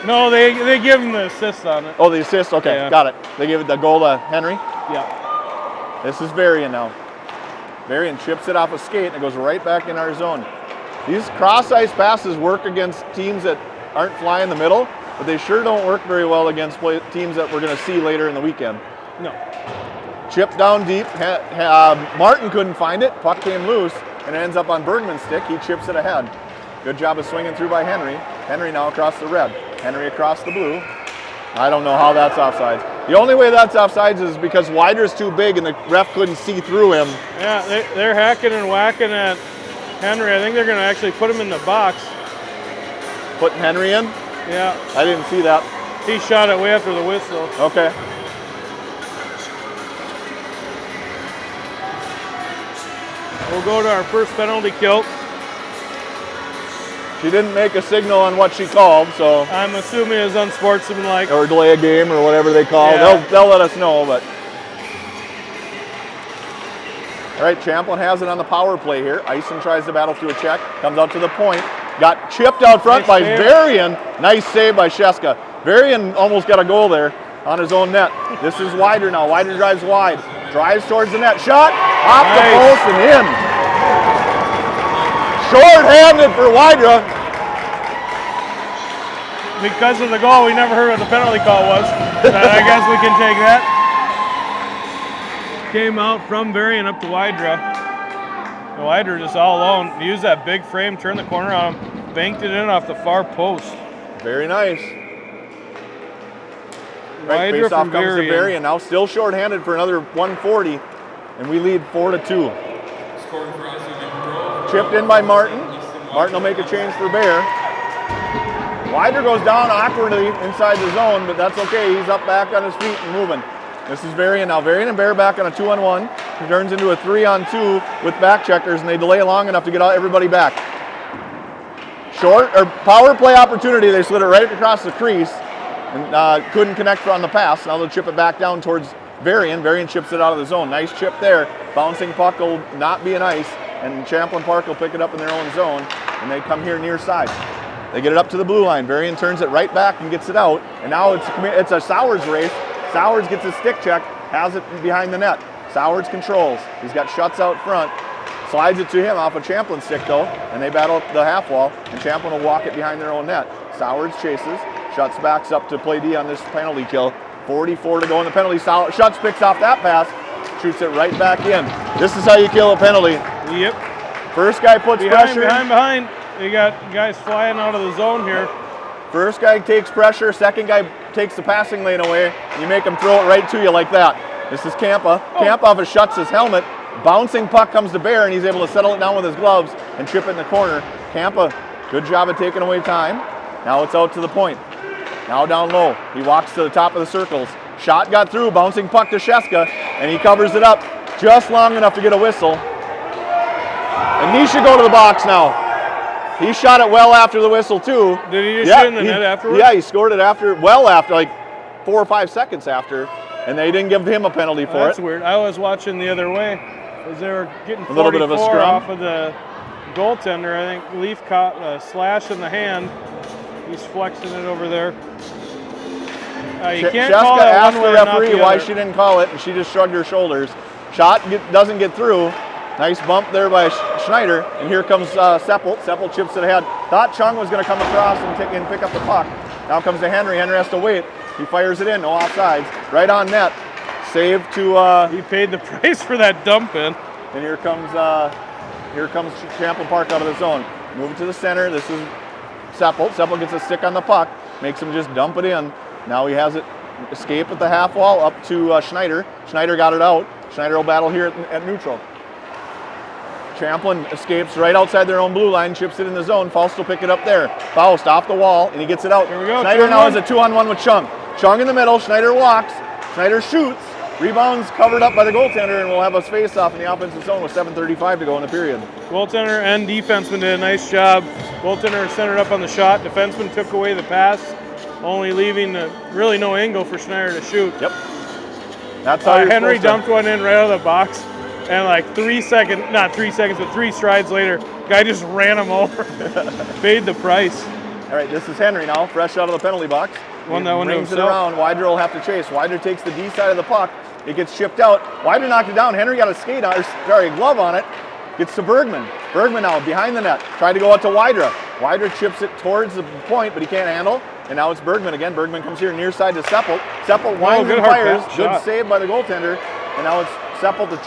No, they give him the assist on it. Oh, the assist? Okay, Yeah. got it. They gave it the goal to Henry. Yeah. This is Varian now. Varian chips it off a skate and it goes right back in our zone. These cross-ice passes work against teams that aren't flying the middle, but they sure don't work very well against teams that we're going to see later in the weekend. No. Chip down deep. Martin couldn't find it. Puck came loose and it ends up on Bergman's stick. He chips it ahead. Good job of swinging through by Henry. Henry now across the red. Henry across the blue. I don't know how that's offsides. The only way that's offsides is because Wider's too big and the ref couldn't see through him. Yeah, they're hacking and whacking at Henry. I think they're going to actually put him in the box. Putting Henry in? Yeah. I didn't see that. He shot it way after the whistle. Okay. We'll go to our first penalty kill. She didn't make a signal on what she called, so. I'm assuming it's unsportsmanlike. Or delay a game or whatever they call. Yeah. They'll let us know, but. All right, Champlin has it on the power play here. Ison tries to battle through a check, comes out to the point. Got chipped out front by Varian. Nice save by Sheska. Varian almost got a goal there on his own net. This is Wider now. Wider drives wide. Drives towards the net. Shot. Off the post and in. Short-handed for Wider. Because of the goal, we never heard what the penalty call was. I guess we can take that. Came out from Varian up to Widra. Widra just all alone. Used that big frame, turned the corner on him, banked it in off the far post. Very nice. Right, face off comes to Varian. Now still short-handed for another 140, and we lead 4-2. Chipped in by Martin. Martin will make a change for Bear. Wider goes down awkwardly inside the zone, but that's okay. He's up back on his feet and moving. This is Varian now. Varian and Bear back on a 2-on-1. He turns into a 3-on-2 with back checkers, and they delay long enough to get everybody back. Short or power play opportunity. They slid it right across the crease and couldn't connect on the pass. Now they'll chip it back down towards Varian. Varian chips it out of the zone. Nice chip there. Bouncing puck will not be an ice, and Champlin Park will pick it up in their own zone, and they come here near side. They get it up to the blue line. Varian turns it right back and gets it out, and now it's a Sowers race. Sowers gets his stick check, has it behind the net. Sowers controls. He's got Schutz out front. Slides it to him off a Champlin stick though, and they battle the half wall, and Champlin will walk it behind their own net. Sowers chases. Schutz backs up to play D on this penalty kill. 44 to go in the penalty. Schutz picks off that pass, shoots it right back in. This is how you kill a penalty. Yep. First guy puts pressure. Behind. They got guys flying out of the zone here. First guy takes pressure, second guy takes the passing lane away, and you make him throw it right to you like that. This is Campa. Campa off of Schutz's helmet. Bouncing puck comes to Bear, and he's able to settle it down with his gloves and chip it in the corner. Campa, good job of taking away time. Now it's out to the point. Now down low. He walks to the top of the circles. Shot got through, bouncing puck to Sheska, and he covers it up just long enough to get a whistle. And he should go to the box now. He shot it well after the whistle too. Did he just shoot in the net afterwards? Yeah, he scored it after, like 4 or 5 seconds after, and they didn't give him a penalty for it. That's weird. I was watching the other way as they were getting a little bit of a scrum off of the goaltender. I think Leaf caught a slash in the hand. He's flexing it over there. You can't call Sheska that asked one the way or not referee the why other. she didn't call it, and she just shrugged her shoulders. Shot doesn't get through. Nice bump there by Schneider, and here comes Seppel. Seppel chips it ahead. Thought Chung was going to come across and pick up the puck. Now comes to Henry. Henry has to wait. He fires it in, no offsides. Right on net. Save to... he paid the price for that dump in. And here comes Champlin Park out of the zone. Move it to the center. This is Seppel. Seppel gets a stick on the puck. Makes him just dump it in. Now he has it escape at the half wall up to Schneider. Schneider got it out. Schneider will battle here at neutral. Champlin escapes right outside their own blue line, chips it in the zone. Faust will pick it up there. Faust off the wall, and he gets it out. Here we go. Schneider now has a 2-on-1 with Chung. Chung in the middle. Schneider walks. Schneider shoots. Rebounds covered up by the goaltender, and we'll have a face-off in the offensive zone with 7:35 to go in the period. Goaltender and defenseman did a nice job. Goaltender centered up on the shot. Defenseman took away the pass, only leaving really no angle for Schneider to shoot. Yep. That's how Henry dumped one in right out of the box, and like 3 strides later, guy just ran him over. Paid the price. All right, this is Henry now, fresh out of the penalty box. Won that one to brings it himself. around. Wider will have to chase. Wider takes the D side of the puck. It gets shipped out. Wider knocked it down. Henry got a skate on, or sorry, a glove on it. Gets to Bergman. Bergman now behind the net. Tried to go out to Wider. Wider chips it towards the point, but he can't handle. And now it's Bergman again. Bergman comes here near side to Seppelt. Seppelt winds and fires. Good save by the goaltender. And now it's Seppelt to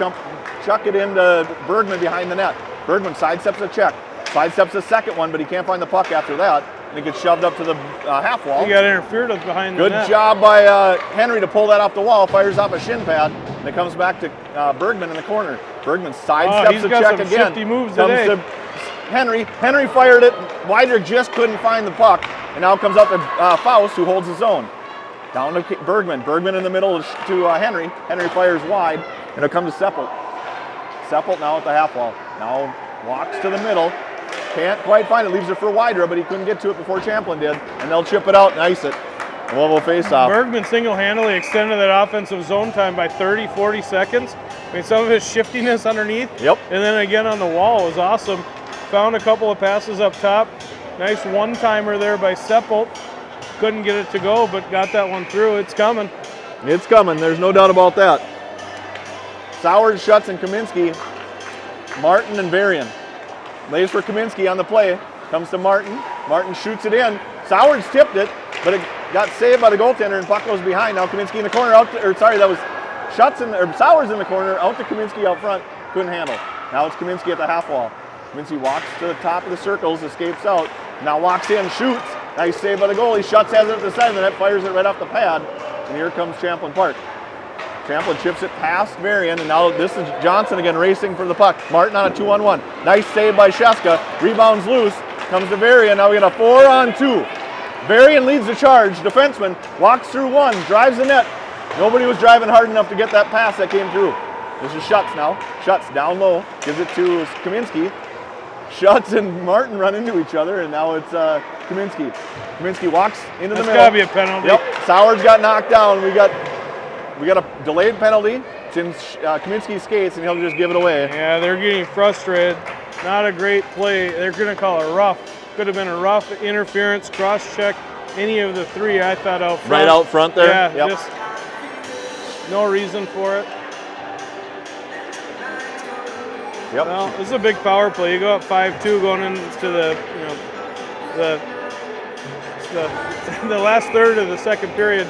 chuck it into Bergman behind the net. Bergman sidesteps a check. Sidesteps the second one, but he can't find the puck after that. And it gets shoved up to the half wall. He got interfered with behind the net. Good job by Henry to pull that off the wall. Fires off a shin pad. And it comes back to Bergman in the corner. Bergman sidesteps the check again. Moves comes today. to Henry. Henry fired it. Wider just couldn't find the puck. And now comes up to Faust, who holds the zone. Down to Bergman. Bergman in the middle to Henry. Henry fires wide. And it'll come to Seppelt. Seppelt now at the half wall. Now walks to the middle. Can't quite find it. Leaves it for Wider, but he couldn't get to it before Champlin did. And they'll chip it out and ice it. And we'll face off. Bergman single-handedly extended that offensive zone time by 30, 40 seconds. I mean, some of his shiftiness underneath. Yep. And then again on the wall was awesome. Found a couple of passes up top. Nice one-timer there by Seppelt. Couldn't get it to go, but got that one through. It's coming. It's coming. There's no doubt about that. Sowers, Schutz, and Kaminsky. Martin and Varian. Lays for Kaminsky on the play. Comes to Martin. Martin shoots it in. Sowers tipped it, but it got saved by the goaltender, and puck goes behind. Now Kaminsky in the corner. That was Sowers in the corner. Out to Kaminsky out front. Couldn't handle. Now it's Kaminsky at the half wall. Kaminsky walks to the top of the circles, escapes out. Now walks in, shoots. Nice save by the goalie. Schutz has it at the side of the net, fires it right off the pad. And here comes Champlin Park. Champlin chips it past Varian, and now this is Johnson again racing for the puck. Martin on a 2-on-1. Nice save by Sheska. Rebounds loose. Comes to Varian. Now we got a 4-on-2. Varian leads the charge. Defenseman walks through one, drives the net. Nobody was driving hard enough to get that pass that came through. This is Schutz now. Schutz down low. Gives it to Kaminsky. Schutz and Martin run into each other, and now it's Kaminsky. Kaminsky walks into the middle. That's got to be a penalty. Yep. Sowers got knocked down. We got a delayed penalty. It's in Kaminsky skates, and he'll just give it away. Yeah, they're getting frustrated. Not a great play. They're going to call it rough. Could have been a rough interference, cross-check, any of the three, I thought, out front. Right out front there? Yeah, yep. Just no reason for it. Yep. Well, this is a big power play. You go up 5-2 going into the last third of the second period,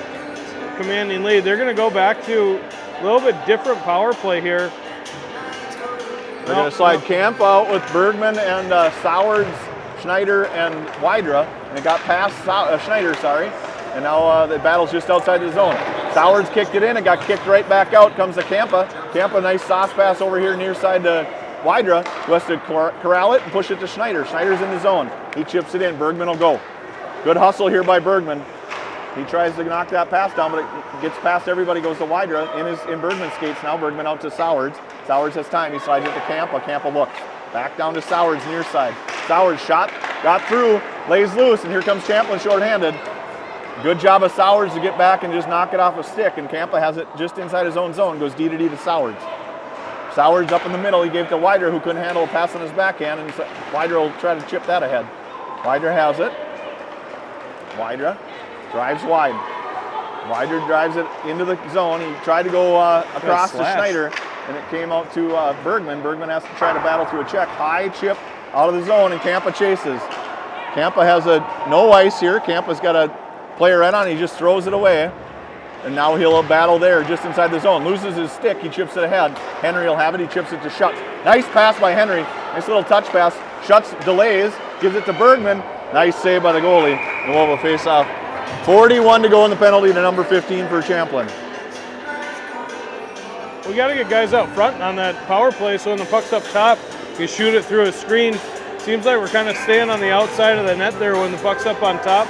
commanding lead. They're going to go back to a little bit different power play here. They're going to slide Camp out with Bergman and Sowers, Schneider, and Wydra. And it got past Schneider, and now the battle's just outside the zone. Sowers kicked it in. It got kicked right back out. Comes to Campa. Campa, nice sauce pass over here near side to Wydra, who has to corral it and push it to Schneider. Schneider's in the zone. He chips it in. Bergman will go. Good hustle here by Bergman. He tries to knock that pass down, but it gets past everybody, goes to Wydra in Bergman's skates now. Bergman out to Sowers. Sowers has time. He slides it to Campa. Campa looks. Back down to Sowers near side. Sowers shot, got through, lays loose, and here comes Champlin shorthanded. Good job of Sowers to get back and just knock it off a stick, and Campa has it just inside his own zone. Goes D to Sowers. Sowers up in the middle. He gave it to Wydra, who couldn't handle a pass on his backhand, and Wydra will try to chip that ahead. Wydra has it. Wydra drives wide. Wydra drives it into the zone. He tried to go across to Schneider, and it came out to Bergman. Bergman has to try to battle through a check. High chip out of the zone, and Campa chases. Campa has no ice here. Campa's got a player right on. He just throws it away. And now he'll battle there just inside the zone. Loses his stick. He chips it ahead. Henry will have it. He chips it to Schutz. Nice pass by Henry. Nice little touch pass. Schutz delays. Gives it to Bergman. Nice save by the goalie. And we'll have a face-off. 41 to go in the penalty to number 15 for Champlin. We got to get guys out front on that power play, so when the puck's up top, you shoot it through a screen. Seems like we're kind of staying on the outside of the net there when the puck's up on top.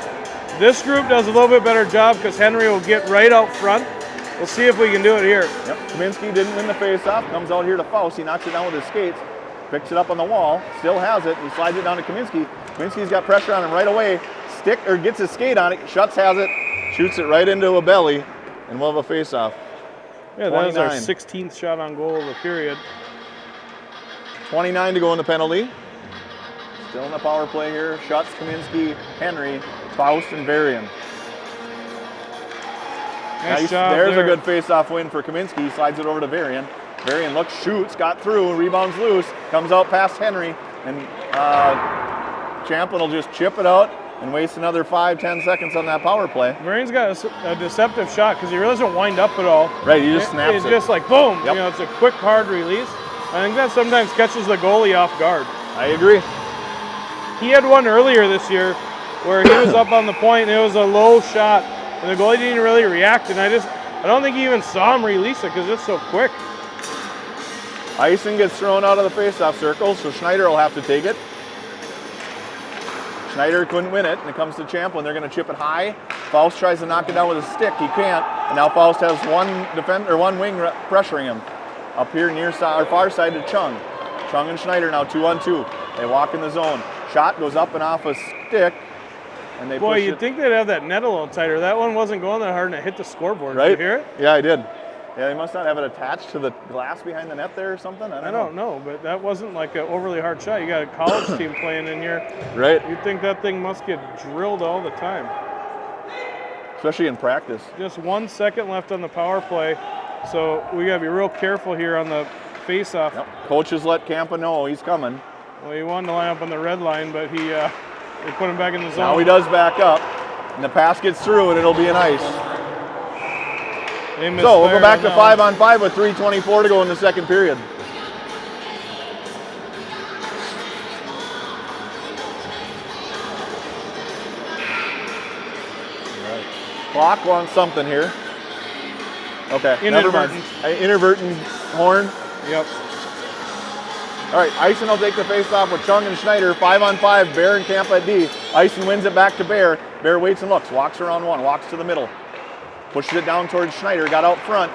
This group does a little bit better job because Henry will get right out front. We'll see if we can do it here. Yep. Kaminsky didn't win the face-off. Comes out here to Faust. He knocks it down with his skates. Picks it up on the wall. Still has it. He slides it down to Kaminsky. Kaminsky's got pressure on him right away. Gets his skate on it. Schutz has it. Shoots it right into a belly. And we'll have a face-off. Yeah, that was our 16th shot on goal of the period. 29 to go in the penalty. Still in the power play here. Schutz, Kaminsky, Henry, Faust, and Varian. Nice job There's there. a good face-off win for Kaminsky. He slides it over to Varian. Varian looks, shoots, got through, rebounds loose, comes out past Henry, and Champlin will just chip it out and waste another 5-10 seconds on that power play. Varian's got a deceptive shot because he really doesn't wind up at all. Right, he just snaps It's it. just like boom. Yep. You know, it's a quick, hard release. I think that sometimes catches the goalie off guard. I agree. He had one earlier this year where he was up on the point and it was a low shot and the goalie didn't really react, and I don't think he even saw him release it because it's so quick. Ison gets thrown out of the face-off circle, so Schneider will have to take it. Schneider couldn't win it, and it comes to Champlin. They're going to chip it high. Faust tries to knock it down with a stick. He can't, and now Faust has one wing pressuring him. Up here near side, or far side to Chung. Chung and Schneider now 2-on-2. They walk in the zone. Shot goes up and off a stick, and they Boy, push you'd it. think they'd have that net a little tighter. That one wasn't going that hard and it hit the scoreboard. Right? Did you hear it? Yeah, I did. Yeah, they must not have it attached to the glass behind the net there or something. I don't know. But that wasn't like an overly hard shot. You got a college team playing in here. Right? You'd think that thing must get drilled all the time. Especially in practice. Just 1 second left on the power play, so we got to be real careful here on the face-off. Yep. Coaches let Campa know he's coming. Well, he wanted to line up on the red line, but they put him back in the zone. Now he does back up, and the pass gets through, and it'll be an ice. So we'll go back to 5-on-5 with 3:24 to go in the second period. Clock wants something here. Okay, never mind. Inadvertent horn. Yep. All right, Ison will take the face-off with Chung and Schneider. 5-on-5, Bear and Campa at D. Ison wins it back to Bear. Bear waits and looks, walks around one, walks to the middle. Pushes it down towards Schneider, got out front.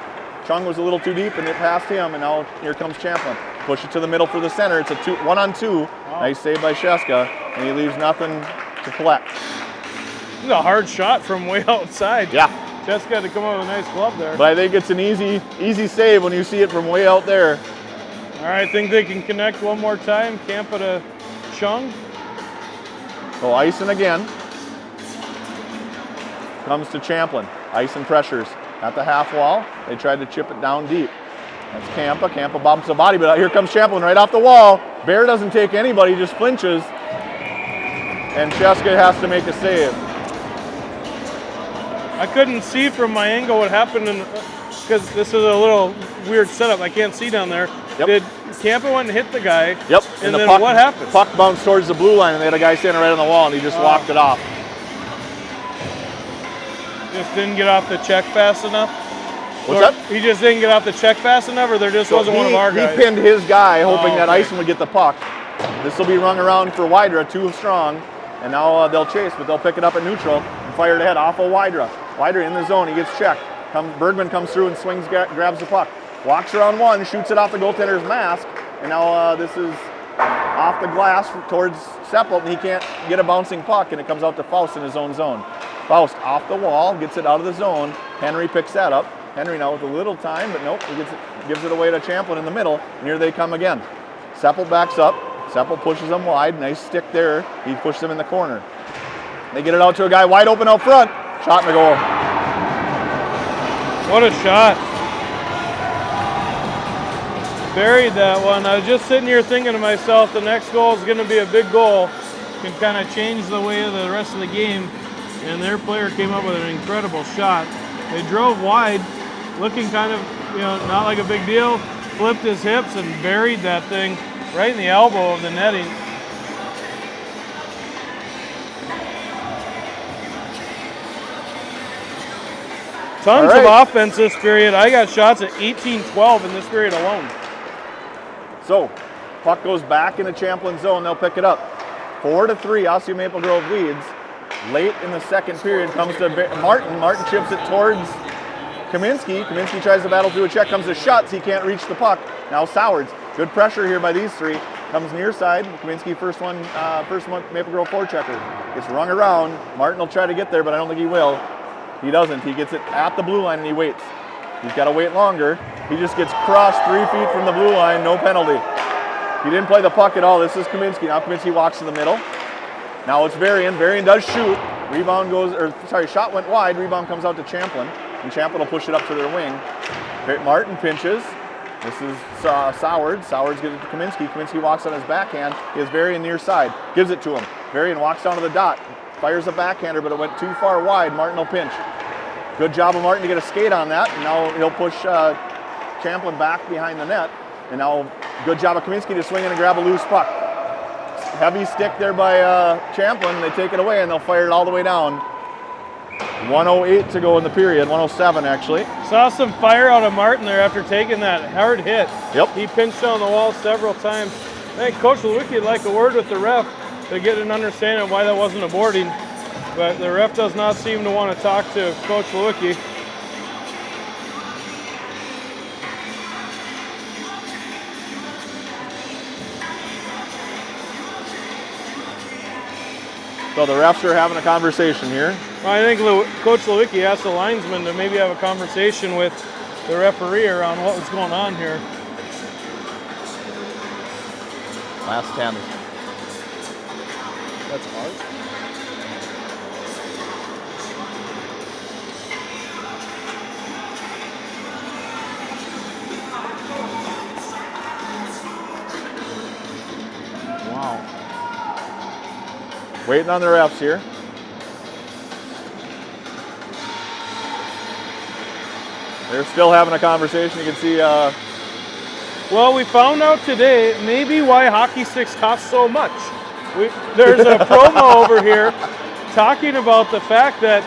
Chung was a little too deep and it passed him, and now here comes Champlin. Push it to the middle for the center. It's a 1-on-2. Wow. Nice save by Sheska, and he leaves nothing to collect. This is a hard shot from way outside. Yeah. Just got to come up with a nice glove there. But I think it's an easy save when you see it from way out there. All right, I think they can connect one more time. Campa to Chung. So Ison again. Comes to Champlin. Ison pressures at the half wall. They tried to chip it down deep. That's Campa. Campa bumps the body, but here comes Champlin right off the wall. Bear doesn't take anybody, just flinches. And Sheska has to make a save. I couldn't see from my angle what happened because this is a little weird setup. I can't see down there. Yep. Did Campa went and hit the guy? Yep. And the then puck, what happened? Puck bounced towards the blue line, and they had a guy standing right on the wall, and he just walked it off. Just didn't get off the check fast enough? What's Or that? He just didn't get off the check fast enough, or there just wasn't one of our guys? He pinned his guy, hoping that okay. Ison would get the puck. This will be rung around for Wydra, 2 strong, and now they'll chase, but they'll pick it up at neutral and fire it ahead off of Wydra. Wydra in the zone, he gets checked. Bergman comes through and swings, grabs the puck. Walks around one, shoots it off the goaltender's mask, and now this is off the glass towards Seppelt, and he can't get a bouncing puck, and it comes out to Faust in his own zone. Faust off the wall, gets it out of the zone. Henry picks that up. Henry now with a little time, but nope, he gives it away to Champlin in the middle, and here they come again. Seppelt backs up. Seppelt pushes them wide. Nice stick there. He pushes them in the corner. They get it out to a guy wide open out front. Shot in the goal. What a shot. Buried that one. I was just sitting here thinking to myself, the next goal is going to be a big goal. Can kind of change the way of the rest of the game. And their player came up with an incredible shot. They drove wide, looking kind of, not like a big deal. Flipped his hips and buried that thing right in the elbow of the netting. Tons of offense this period. I got shots at 18-12 in this period alone. So, puck goes back into Champlin zone. They'll pick it up. 4-3, Osseo Maple Grove leads. Late in the second period comes to Martin. Martin chips it towards Kaminsky. Kaminsky tries to battle through a check. Comes to Schutz. He can't reach the puck. Now Sowards. Good pressure here by these three. Comes near side. Kaminsky first one Maple Grove forechecker. Gets rung around. Martin will try to get there, but I don't think he will. He doesn't. He gets it at the blue line and he waits. He's got to wait longer. He just gets crossed 3 feet from the blue line. No penalty. He didn't play the puck at all. This is Kaminsky. Now Kaminsky walks to the middle. Now it's Varian. Varian does shoot. Rebound goes, or sorry, shot went wide. Rebound comes out to Champlin, and Champlin will push it up to their wing. Martin pinches. This is Sowards. Sowards gives it to Kaminsky. Kaminsky walks on his backhand. He has Varian near side. Gives it to him. Varian walks down to the dot. Fires a backhander, but it went too far wide. Martin will pinch. Good job of Martin to get a skate on that. And now he'll push Champlin back behind the net. And now good job of Kaminsky to swing in and grab a loose puck. Heavy stick there by Champlin. They take it away and they'll fire it all the way down. 1:08 to go in the period, 1:07 actually. Saw some fire out of Martin there after taking that hard hit. Yep. He pinched on the wall several times. I think Coach Lewicki would like a word with the ref to get an understanding of why that wasn't a boarding. But the ref does not seem to want to talk to Coach Lewicki. So the refs are having a conversation here. Well, I think Coach Lewicki asked the linesman to maybe have a conversation with the referee around what was going on here. Last 10. That's ours. Wow. Waiting on the refs here. They're still having a conversation. You can see. Well, we found out today maybe why hockey sticks cost so much. There's a promo over here talking about the fact that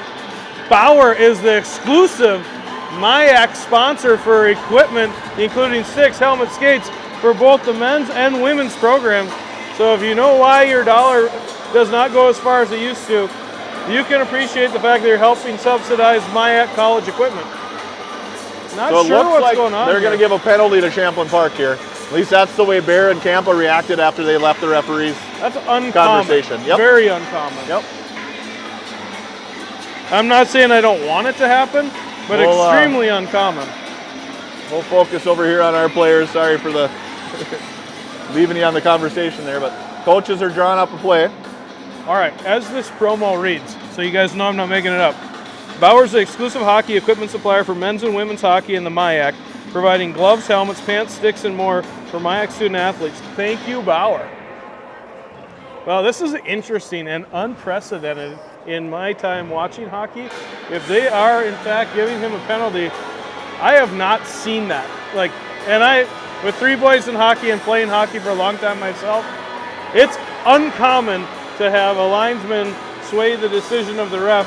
Bauer is the exclusive MIAC sponsor for equipment, including sticks, helmets, skates, for both the men's and women's programs. So if you know why your dollar does not go as far as it used to, you can appreciate the fact that you're helping subsidize MIAC college equipment. Not So it sure looks what's like going on. they're going to give a penalty to Champlin Park here. At least that's the way Bear and Campa reacted after they left the referees. That's uncommon. Conversation. Yep. Very uncommon. Yep. I'm not saying I don't want it to happen, but extremely uncommon. We'll focus over here on our players. Sorry for the leaving you on the conversation there, but coaches are drawing up a play. All right, as this promo reads, so you guys know I'm not making it up. Bauer's the exclusive hockey equipment supplier for men's and women's hockey in the MIAC, providing gloves, helmets, pants, sticks, and more for MIAC student athletes. Thank you, Bauer. Well, this is interesting and unprecedented in my time watching hockey. If they are, in fact, giving him a penalty, I have not seen that. With three boys in hockey and playing hockey for a long time myself, it's uncommon to have a linesman sway the decision of the ref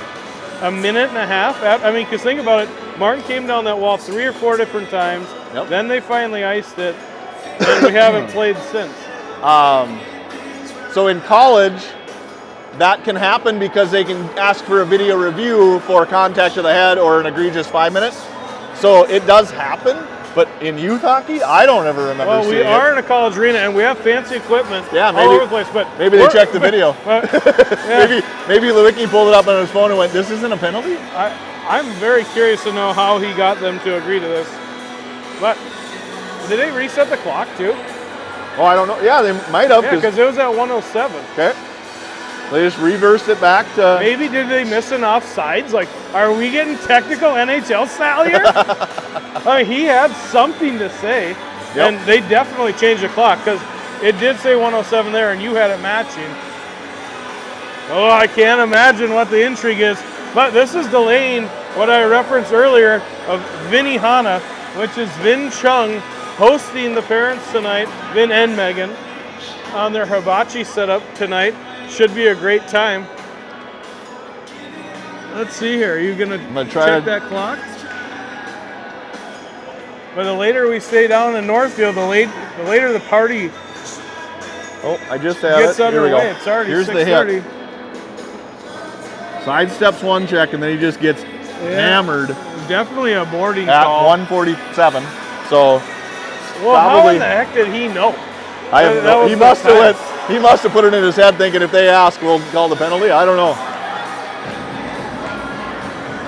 a minute and a half. Because think about it, Martin came down that wall 3 or 4 different times. Yep. Then they finally iced it, and we haven't played since. So in college, that can happen because they can ask for a video review for contact to the head or an egregious 5 minutes. So it does happen, but in youth hockey, I don't ever remember Well, seeing we are it. in a college arena, and we have fancy equipment all over the place. But maybe they checked the video. Yeah. Maybe Lewicki pulled it up on his phone and went, "This isn't a penalty." I'm very curious to know how he got them to agree to this. But did they reset the clock too? Oh, I don't know. Yeah, they might have. Yeah, because it was at 1:07. Okay. They just reversed it back to. Maybe did they miss an offsides? Like, are we getting technical NHL style here? He had something to say, Yep. and they definitely changed the clock because it did say 1:07 there, and you had it matching. Oh, I can't imagine what the intrigue is. But this is delaying what I referenced earlier of Vinny Hanna, which is Vin Chung hosting the parents tonight, Vin and Megan, on their hibachi setup tonight. Should be a great time. Let's see here. Are you going to check that clock? But the later we stay down in Northfield, the later the party Oh, I just have gets it. Here we go. underway. It's already Here's 6:30. the hit. Sidesteps one check, and then he just gets hammered Definitely a boarding at call. 1:47. So Well, how probably in the heck did he know? I have That no, was he the must have time. he must have put it in his head thinking if they ask, we'll call the penalty. I don't know.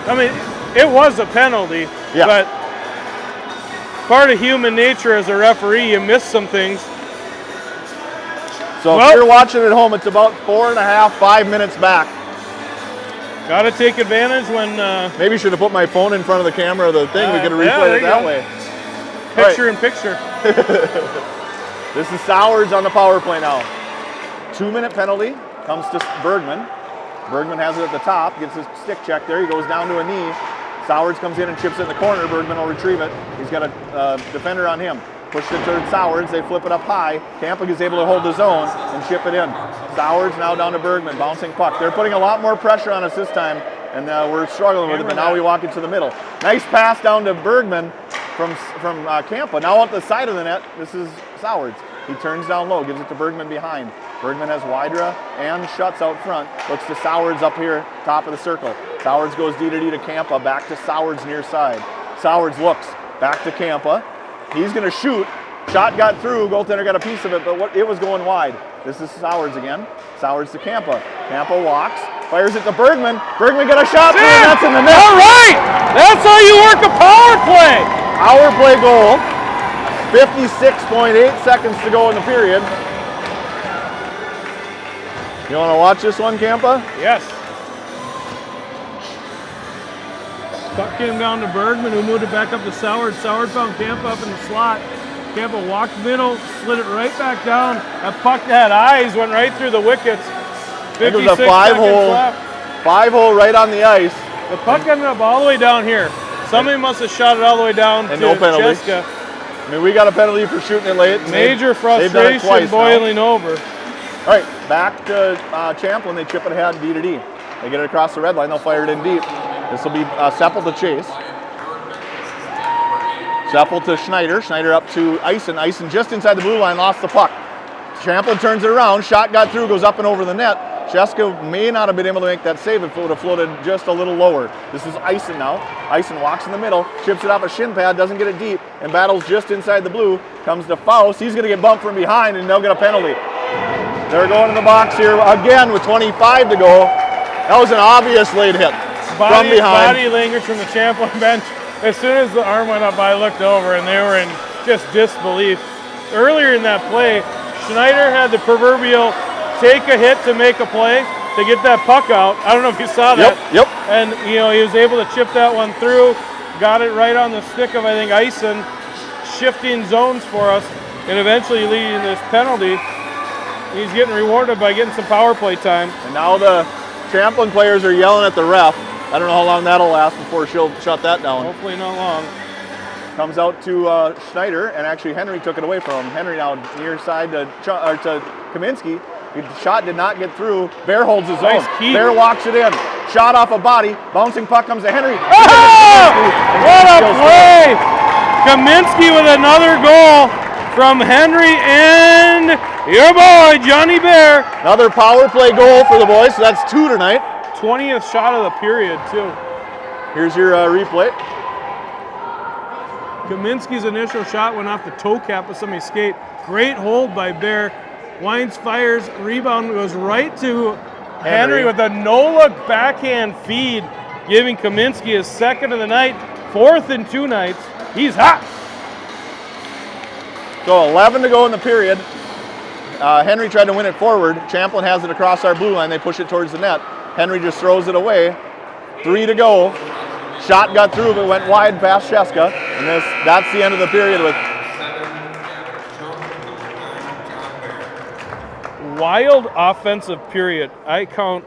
I mean, it was a penalty, Yeah. but part of human nature as a referee, you miss some things. So Well- if you're watching at home, it's about 4.5, 5 minutes back. Got to take advantage when Maybe should have put my phone in front of the camera of the thing. We could have yeah, replayed there it you that go. way. picture in picture. This is Sowards on the power play now. 2-minute penalty comes to Bergman. Bergman has it at the top, gets his stick check there. He goes down to a knee. Sowards comes in and chips it in the corner. Bergman will retrieve it. He's got a defender on him. Push it towards Sowards. They flip it up high. Campa is able to hold the zone and chip it in. Sowards now down to Bergman, bouncing puck. They're putting a lot more pressure on us this time, and we're struggling with it, but now we walk into the middle. Nice pass down to Bergman from Campa. Now at the side of the net, this is Sowards. He turns down low, gives it to Bergman behind. Bergman has Wydra and Schutz out front. Looks to Sowards up here, top of the circle. Sowards goes D to D to Campa, back to Sowards near side. Sowards looks, back to Campa. He's gonna shoot. Shot got through, goaltender got a piece of it, but it was going wide. This is Sowards again. Sowards to Campa. Campa walks, fires it to Bergman. Bergman got a shot through, and that's in the net. All right, that's how you work a power play. Power play goal. 56.8 seconds to go in the period. You want to watch this one, Campa? Yes. Puck came down to Bergman, who moved it back up to Sowards. Sowards found Campa up in the slot. Campa walked middle, slid it right back down. That puck that had eyes went right through the wickets. It was 56 a 5-hole, left. 5-hole right on the ice. The puck ended up all the way down here. Somebody must have shot it all the way down And to no penalty. Cheska. I mean, we got a penalty for shooting it late. Major They've done it frustration twice boiling over. All right, back to Champlin. They chip it ahead D to D. They get it across the red line. They'll fire it in deep. This will be Seppel to chase. Seppel to Schneider. Schneider up to Eisen. Eisen just inside the blue line, lost the puck. Champlin turns it around. Shot got through, goes up and over the net. Cheska may not have been able to make that save if it would have floated just a little lower. This is Eisen now. Eisen walks in the middle, chips it off a shin pad, doesn't get it deep, and battles just inside the blue. Comes to Faust. He's going to get bumped from behind, and they'll get a penalty. They're going in the box here again with 25 to go. That was an obvious late hit from behind. Body language from the Champlin bench. As soon as the arm went up, I looked over, and they were in just disbelief. Earlier in that play, Schneider had the proverbial take a hit to make a play to get that puck out. I don't know if you saw that. Yep. And he was able to chip that one through, got it right on the stick of, I think, Eisen, shifting zones for us, and eventually leading this penalty. He's getting rewarded by getting some power play time. And now the Champlin players are yelling at the ref. I don't know how long that'll last before she'll shut that down. Hopefully not long. Comes out to Schneider, and actually Henry took it away from him. Henry now near side to Kaminsky. The shot did not get through. Bear holds his own. Nice keep. Bear walks it in. Shot off a body. Bouncing puck comes to Henry. Oh! What a play! Kaminsky with another goal from Henry and your boy, Johnny Bear. Another power play goal for the boys, so that's 2 tonight. 20th shot of the period, too. Here's your replay. Kaminsky's initial shot went off the toe cap of somebody's skate. Great hold by Bear. Wines fires, rebound goes right to Henry with a no-look backhand feed, giving Kaminsky his second of the night, 4th in 2 nights. He's hot. So 11 to go in the period. Henry tried to win it forward. Champlin has it across our blue line. They push it towards the net. Henry just throws it away. 3 to go. Shot got through, but went wide past Cheska. And that's the end of the period with Wild offensive period. I count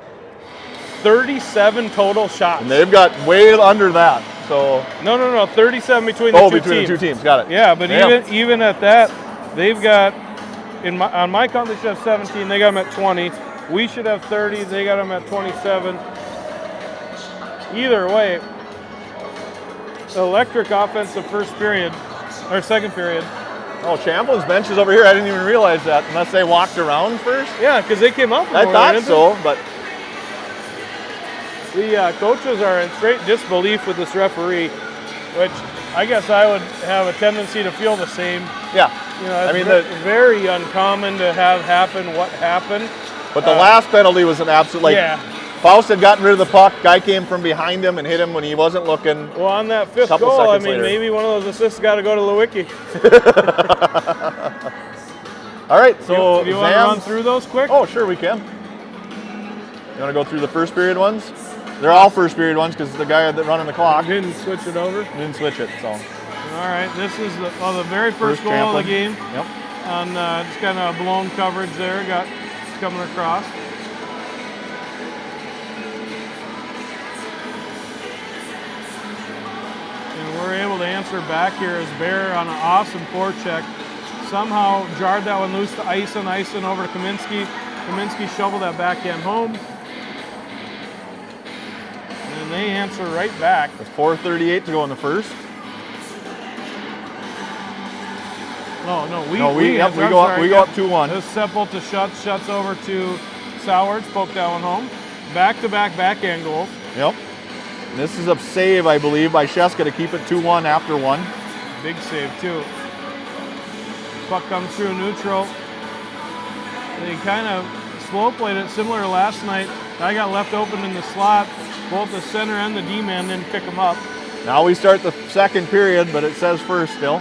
37 total shots. and they've got way under that. So 37 between the two between teams. the 2 teams, got it. Yeah, but Damn. even at that, they've got on my count they should have 17. They got them at 20. We should have 30. They got them at 27. Either way, electric offensive first period or second period. Oh, Champlin's bench is over here. I didn't even realize that, unless they walked around first. Yeah, because they came up. I thought so, but the coaches are in straight disbelief with this referee, which I guess I would have a tendency to feel the same. yeah. It's very uncommon to have happen what happened. But the last penalty was an absolute, Faust had gotten rid of the puck. Guy came from behind him and hit him when he wasn't looking. Well, on that 5th Couple goal, I seconds mean, later. maybe one of those assists got to go to Lewicki. All right, so Do you want to run Zams. through those quick? Oh, sure, we can. You want to go through the first period ones? They're all first period ones because the guy that running the clock Didn't switch it over. didn't switch it. So. All right, this is the very first goal Champlin. of the game. Yep. On just kind of blown coverage there, got coming across. And we're able to answer back here as Bear on an awesome forecheck. Somehow jarred that one loose to Ison over to Kaminsky. Kaminsky shoveled that backhand home. And they answer right back. There's 4:38 to go in the first. We go up 2-1. This Seppel to Schutz over to Sowards, poke that one home. Back-to-back backhand goals. Yep. And this is a save, I believe, by Sheska to keep it 2-1 after one. Big save, too. Puck comes through neutral. They kind of slow played it similar to last night. I got left open in the slot. Both the center and the D-man didn't pick them up. Now we start the second period, but it says first still.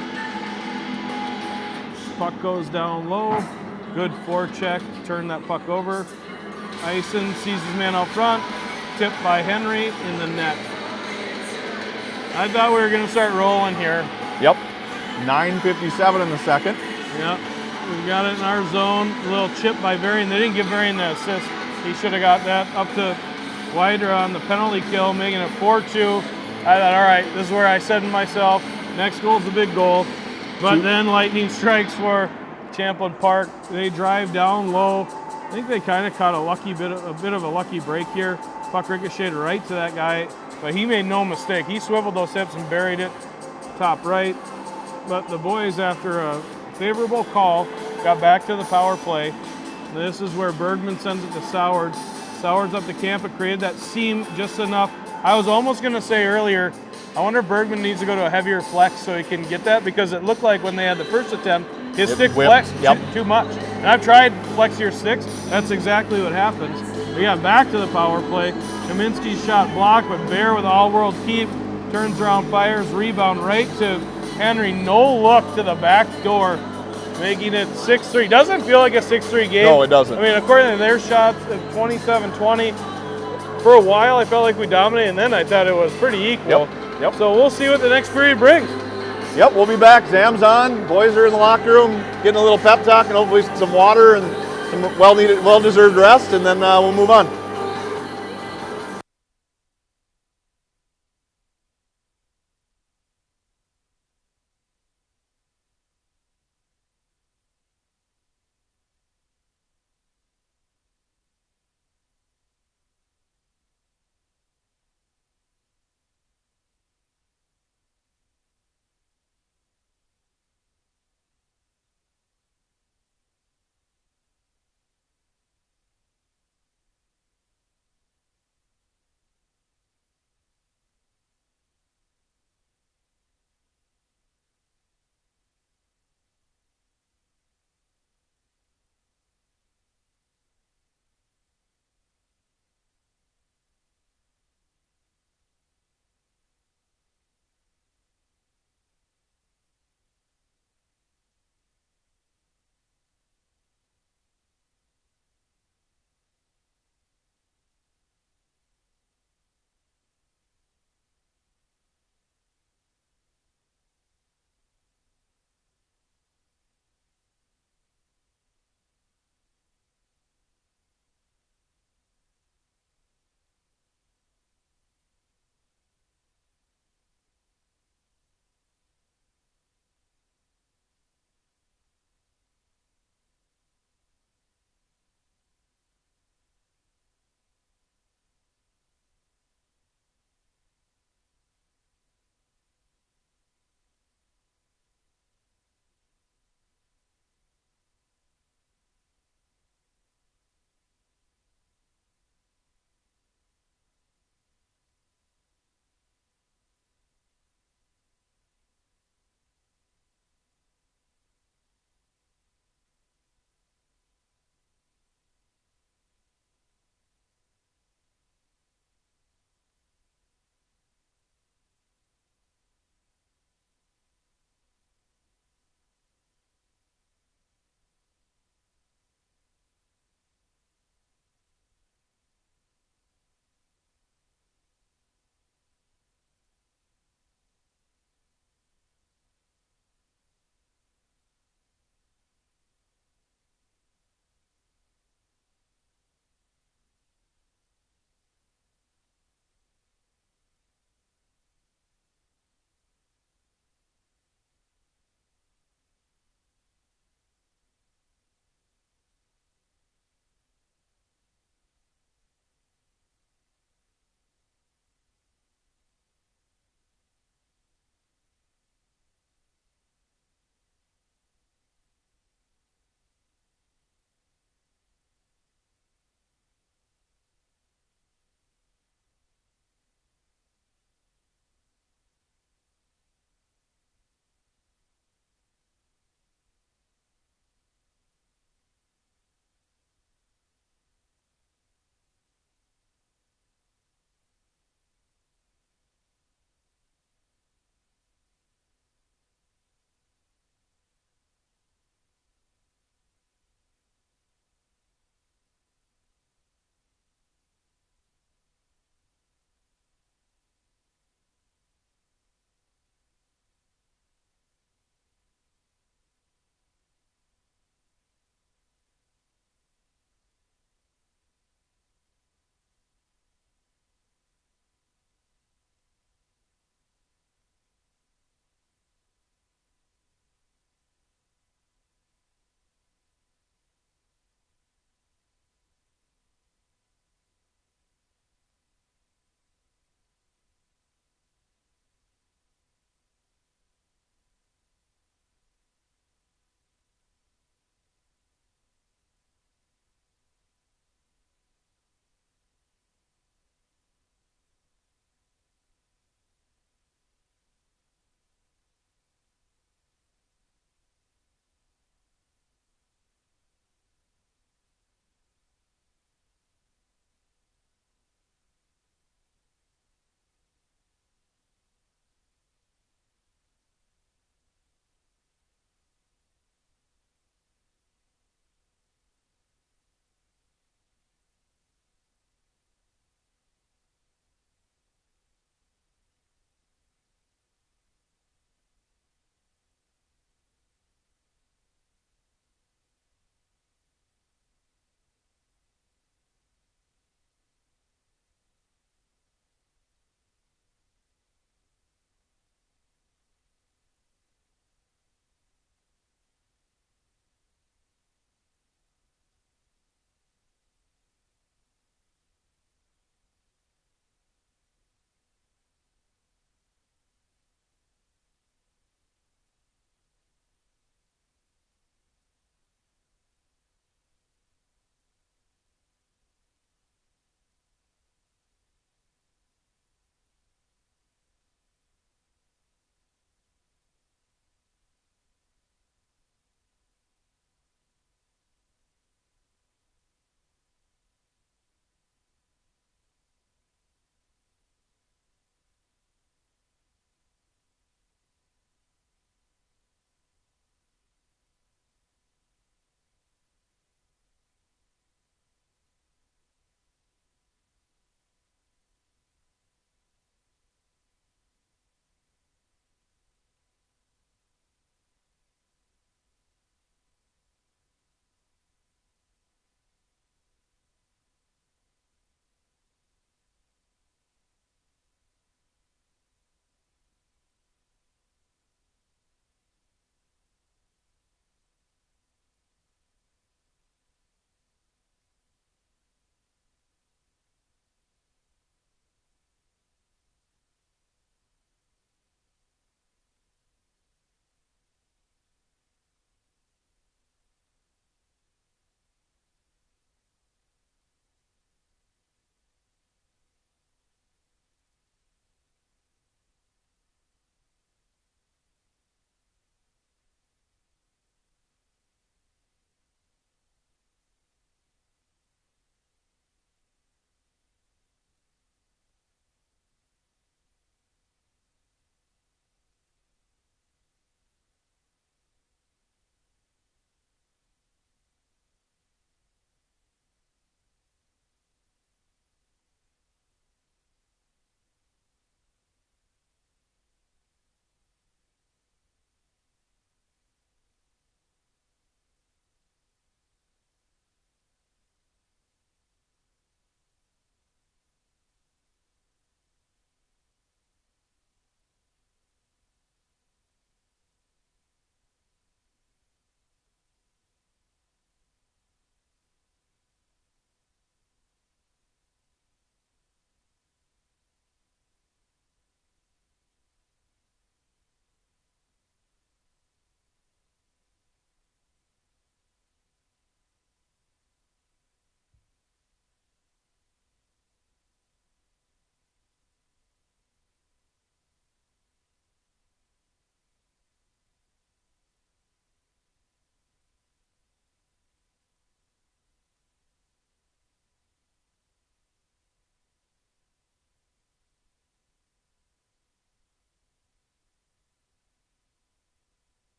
Puck goes down low. Good forecheck. Turn that puck over. Ison sees his man out front. Tipped by Henry in the net. I thought we were going to start rolling here. Yep. 9:57 in the second. Yep. We got it in our zone. A little chip by Varian. They didn't give Varian the assist. He should have got that up to Wydra on the penalty kill, making it 4-2. I thought, all right, this is where I said to myself, next goal's the big goal. But then lightning strikes for Champlin Park. They drive down low. I think they kind of caught a bit of a lucky break here. Puck ricocheted right to that guy, but he made no mistake. He swiveled those hips and buried it top right. But the boys, after a favorable call, got back to the power play. This is where Bergman sends it to Sowards. Sowards up the camp and created that seam just enough. I was almost going to say earlier, I wonder if Bergman needs to go to a heavier flex so he can get that, because it looked like when they had the first attempt, his stick flexed too much. And I've tried flex your sticks. That's exactly what happens. We got back to the power play. Kaminsky's shot blocked, but Bear with all-world keep turns around, fires, rebound right to Henry. No look to the back door, making it 6-3. Doesn't feel like a 6-3 game. No, it doesn't. I mean, according to their shots, 27-20. For a while, I felt like we dominated, and then I thought it was pretty equal. Yep. So we'll see what the next period brings. Yep, we'll be back. Zam's on. Boys are in the locker room getting a little pep talk and hopefully some water and some well-needed, well-deserved rest, and then we'll move on.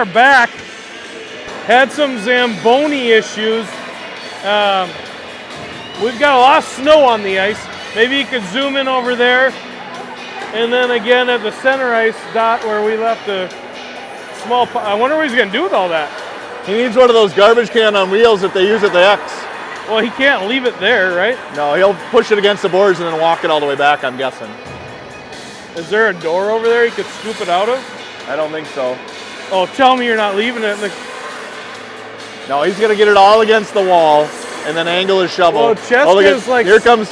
are back. Had some Zamboni issues. We've got a lot of snow on the ice. Maybe you could zoom in over there. And then again at the center ice dot where we left a small, I wonder what he's gonna do with all that. He needs one of those garbage can on wheels that they use at the X. Well, he can't leave it there, right? No, he'll push it against the boards and then walk it all the way back, I'm guessing. Is there a door over there he could scoop it out of? I don't think so. Oh, tell me you're not leaving it in the... No, he's gonna get it all against the wall and then angle his shovel. Well, Cheska's like... Here comes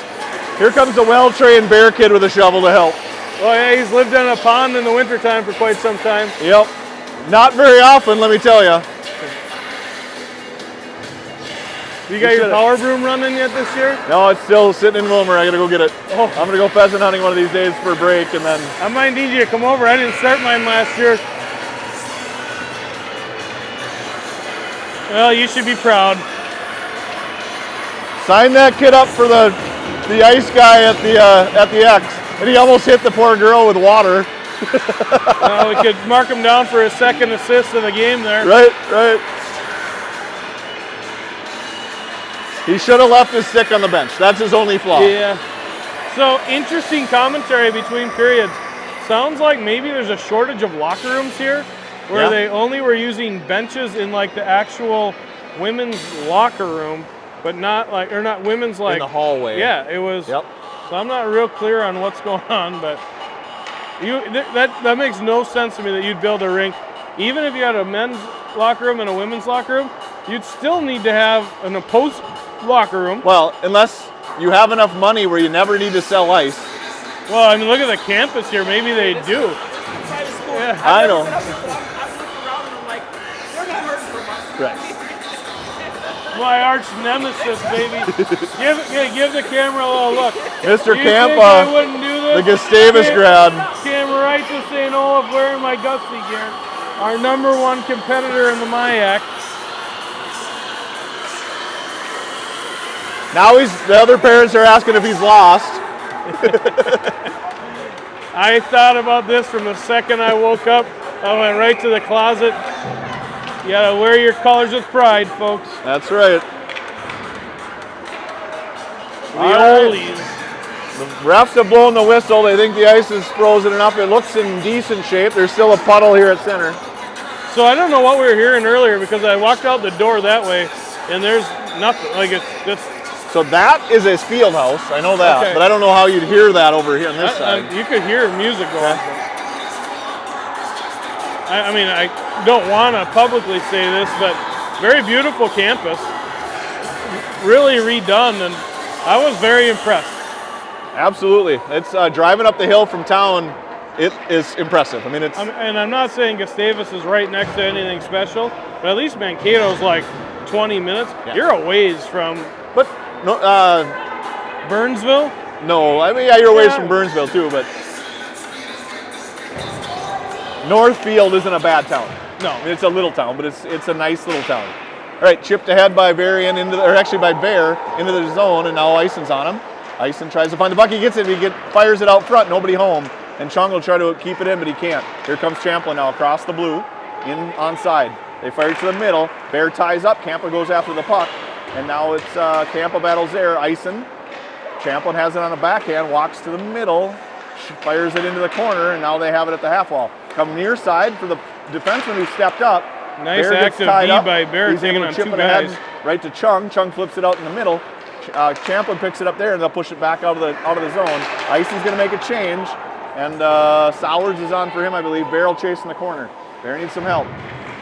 the well-trained bear kid with a shovel to help. Well, yeah, he's lived in a pond in the wintertime for quite some time. Yep. Not very often, let me tell you. You got your power broom running yet this year? No, it's still sitting in Wilmer. I gotta go get it. Oh. I'm gonna go pheasant hunting one of these days for a break, and then... I might need you to come over. I didn't start mine last year. Well, you should be proud. Sign that kid up for the ice guy at the X. And he almost hit the poor girl with water. Well, we could mark him down for his second assist of the game there. Right. He should have left his stick on the bench. That's his only flaw. Yeah. So, interesting commentary between periods. Sounds like maybe there's a shortage of locker rooms here where they only were using benches in like the actual women's locker room, but not like, or not women's like... In the hallway. Yeah, it was... Yep. So I'm not real clear on what's going on, but that makes no sense to me that you'd build a rink. Even if you had a men's locker room and a women's locker room, you'd still need to have an opposed locker room. Well, unless you have enough money where you never need to sell ice. Well, I mean, look at the campus here. Maybe they do. Yeah, I know. Right. My arch nemesis, baby. give the camera a little look. Mr. You Campa, think I wouldn't do this? the Gustavus grad. Came right to St. Olaf wearing my Gusty gear. Our #1 competitor in the MIAC. Now the other parents are asking if he's lost. I thought about this from the second I woke up. I went right to the closet. You gotta wear your colors with pride, folks. That's right. The oldies. The refs have blown the whistle. They think the ice is frozen enough. It looks in decent shape. There's still a puddle here at center. So I don't know what we were hearing earlier because I walked out the door that way and there's nothing. Like it's So that is a field house. I know that, okay. But I don't know how you'd hear that over here on this side. You could hear music going. I mean, I don't want to publicly say this, but very beautiful campus. Really redone, and I was very impressed. Absolutely. It's driving up the hill from town. It is impressive. I mean, it's. And I'm not saying Gustavus is right next to anything special, but at least Mankato's like 20 minutes. Yeah. You're a ways from. But no. Burnsville? No, I mean, yeah, you're a ways from Burnsville too, but. Northfield isn't a bad town. No, I mean, it's a little town, but it's a nice little town. All right, chipped ahead by Varian by Bear into the zone, and now Ison's on him. Ison tries to find the puck, he gets it, fires it out front, nobody home, and Chung will try to keep it in, but he can't. Here comes Champlin now across the blue, onside. They fire it to the middle. Bear ties up, Campa goes after the puck, and now it's Campa battles there. Ison, Champlin has it on a backhand, walks to the middle, fires it into the corner, and now they have it at the half wall. Come near side for the defenseman who stepped up. Nice Bear active D by Bear, taking on 2 guys. Right to Chung. Chung flips it out in the middle. Champlin picks it up there, and they'll push it back out of the zone. Ison's going to make a change, and Sowers is on for him, I believe. Bear will chase in the corner. Bear needs some help.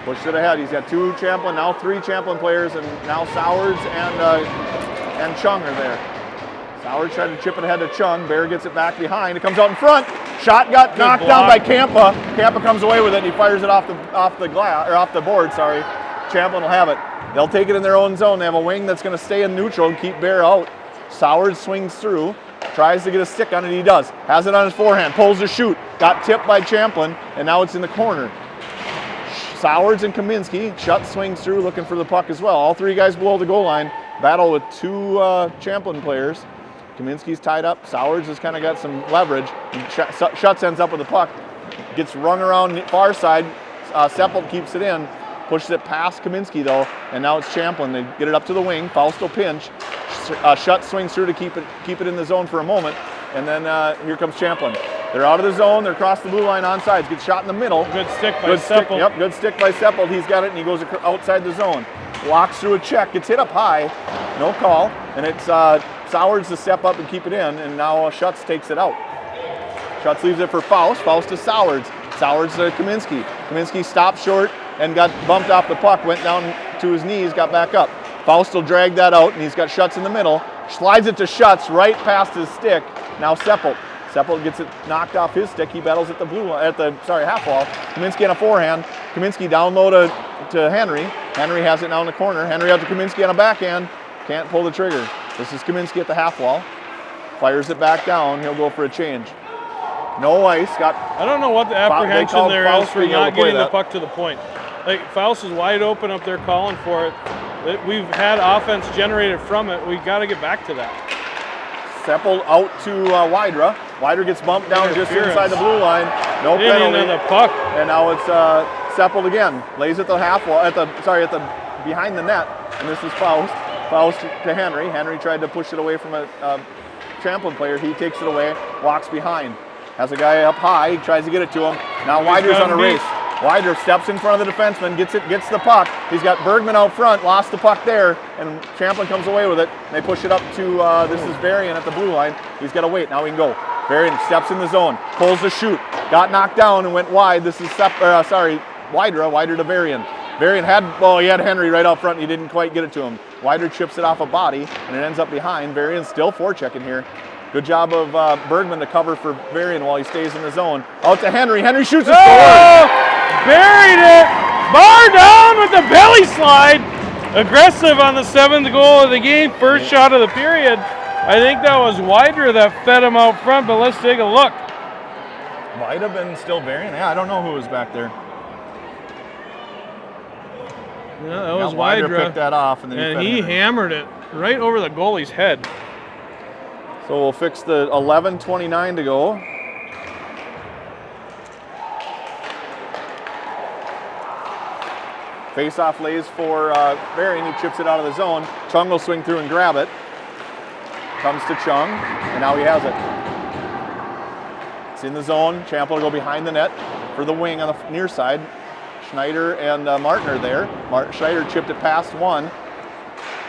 Pushes it ahead. He's got 2 Champlin, now 3 Champlin players, and now Sowers and Chung are there. Sowers tried to chip it ahead to Chung. Bear gets it back behind. It comes out in front. Shot got knocked down by Campa. Campa comes away with it, and he fires it off the glass or off the board. Sorry, Champlin will have it. They'll take it in their own zone. They have a wing that's going to stay in neutral and keep Bear out. Sowers swings through, tries to get a stick on it. He does. Has it on his forehand. Pulls to shoot. Got tipped by Champlin, and now it's in the corner. Sowers and Kaminsky. Shutt swings through, looking for the puck as well. All 3 guys below the goal line. Battle with 2 Champlin players. Kaminsky's tied up. Sowers has kind of got some leverage. Shutt ends up with the puck. Gets rung around far side. Seppelt keeps it in, pushes it past Kaminsky though, and now it's Champlin. They get it up to the wing. Fausto pinch. Schutz swings through to keep it in the zone for a moment, and then here comes Champlin. They're out of the zone. They're across the blue line onside. Gets shot in the middle. Good stick by Seppelt. Yep, good stick by Seppelt. He's got it, and he goes outside the zone. Walks through a check. Gets hit up high. No call, and it's Sowards to step up and keep it in, and now Schutz takes it out. Schutz leaves it for Faust. Faust to Sowards. Sowards to Kaminsky. Kaminsky stopped short and got bumped off the puck. Went down to his knees. Got back up. Faust will drag that out, and he's got Schutz in the middle. Slides it to Schutz right past his stick. Now Seppelt. Seppelt gets it knocked off his stick. He battles at the half wall. Kaminsky on a forehand. Kaminsky down low to Henry. Henry has it now in the corner. Henry out to Kaminsky on a backhand. Can't pull the trigger. This is Kaminsky at the half wall. Fires it back down. He'll go for a change. No ice. I don't know what the apprehension there is for not getting the puck to the point. Like, Faust is wide open up there calling for it. We've had offense generated from it. We've got to get back to that. Seppelt out to Wydra. Wydra gets bumped down just inside the blue line. No penalty. The puck. And now it's Seppelt again. Lays at the half wall, behind the net. And this is Faust. Faust to Henry. Henry tried to push it away from a Champlin player. He takes it away, walks behind. Has a guy up high. He tries to get it to him. Now Wydra's on a race. Wydra steps in front of the defenseman, gets the puck. He's got Bergman out front, lost the puck there, and Champlin comes away with it. They push it up to, this is Varian at the blue line. He's got to wait, now he can go. Varian steps in the zone, pulls the shoot, got knocked down and went wide. This is, Wydra to Varian. Varian he had Henry right out front and he didn't quite get it to him. Wydra chips it off a body and it ends up behind. Varian still forechecking here. Good job of Bergman to cover for Varian while he stays in the zone. Out to Henry. Henry shoots a score. Buried it. Bar down with the belly slide. Aggressive on the 7th goal of the game. First shot of the period. I think that was Wydra that fed him out front, but let's take a look. Might have been still Varian. Yeah, I don't know who was back there. Yeah, that was Wydra. Picked that off, and then he hammered it right over the goalie's head. So we'll fix the 11:29 to go. Face-off lays for Varian. He chips it out of the zone. Chung will swing through and grab it. Comes to Chung, and now he has it. It's in the zone. Champlin will go behind the net for the wing on the near side. Schneider and Martin are there. Schneider chipped it past one.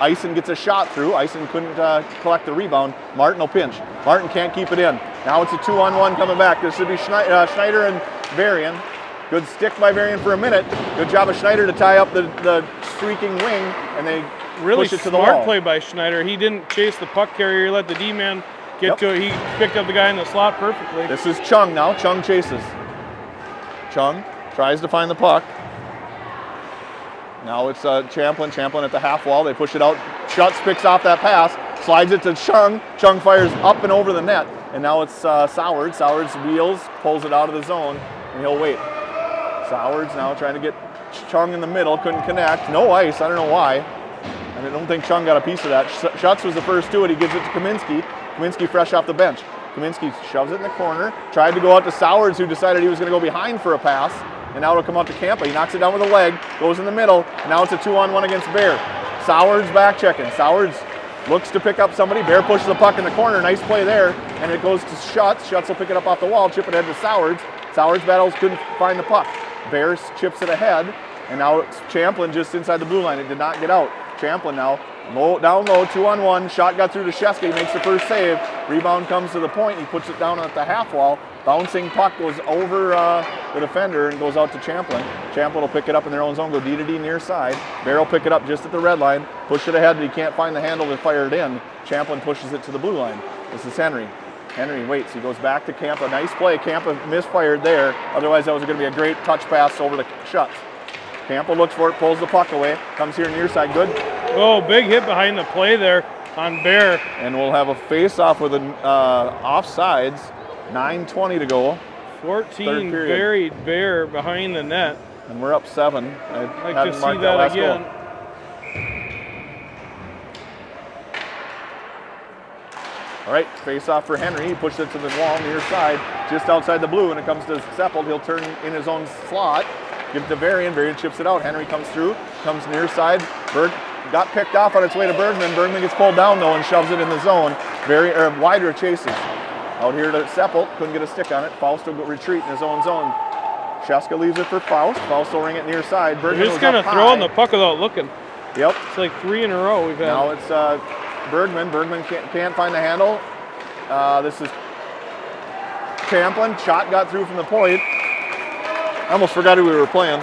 Eisen gets a shot through. Eisen couldn't collect the rebound. Martin will pinch. Martin can't keep it in. Now it's a 2-on-1 coming back. This should be Schneider and Varian. Good stick by Varian for a minute. Good job of Schneider to tie up the streaking wing, and they push it to the wall. Smart play by Schneider. He didn't chase the puck carrier. He let the D-man get to it. He picked up the guy in the slot perfectly. This is Chung now. Chung chases. Chung tries to find the puck. Now it's Champlin. Champlin at the half wall. They push it out. Schutz picks off that pass. Slides it to Chung. Chung fires up and over the net. And now it's Sowards. Sowards wheels, pulls it out of the zone, and he'll wait. Sowards now trying to get Chung in the middle. Couldn't connect. No ice. I don't know why. And I don't think Chung got a piece of that. Schutz was the first to it. He gives it to Kaminsky. Kaminsky fresh off the bench. Kaminsky shoves it in the corner. Tried to go out to Sowards, who decided he was going to go behind for a pass. And now it'll come out to Campa. He knocks it down with a leg. Goes in the middle. And now it's a 2-on-1 against Bear. Sowards back checking. Sowards looks to pick up somebody. Bear pushes the puck in the corner. Nice play there. And it goes to Schutz. Schutz will pick it up off the wall. Chip it ahead to Sowards. Sowards battles, couldn't find the puck. Bears chips it ahead, and now it's Champlin just inside the blue line. It did not get out. Champlin now, down low, 2-on-1. Shot got through to Sheska. He makes the first save. Rebound comes to the point. He puts it down at the half wall. Bouncing puck goes over the defender and goes out to Champlin. Champlin will pick it up in their own zone, go D to D near side. Bear will pick it up just at the red line, push it ahead, but he can't find the handle to fire it in. Champlin pushes it to the blue line. This is Henry. Henry waits. He goes back to Campa. Nice play. Campa misfired there. Otherwise, that was going to be a great touch pass over the Schutz. Campa looks for it, pulls the puck away. Comes here near side. Good. Oh, big hit behind the play there on Bear. And we'll have a face-off with an offsides. 9:20 to go. 14 buried Bear behind the net. And we're up 7. I'd like to see that again. Goal. All right, face off for Henry. He pushes it to the wall near side, just outside the blue, and it comes to Seppelt. He'll turn in his own slot. Give it to Varian. Varian chips it out. Henry comes through, comes near side. Berg got picked off on its way to Bergman. Bergman gets pulled down though and shoves it in the zone. Wider chases. Out here to Seppelt. Couldn't get a stick on it. Faust will retreat in his own zone. Sheska leaves it for Faust. Faust will ring it near side. Bergman They're just kind of throwing the puck without looking. Yep. It's like 3 in a row we've had. Now it's Bergman. Bergman can't find the handle. This is Champlin. Shot got through from the point. I almost forgot who we were playing.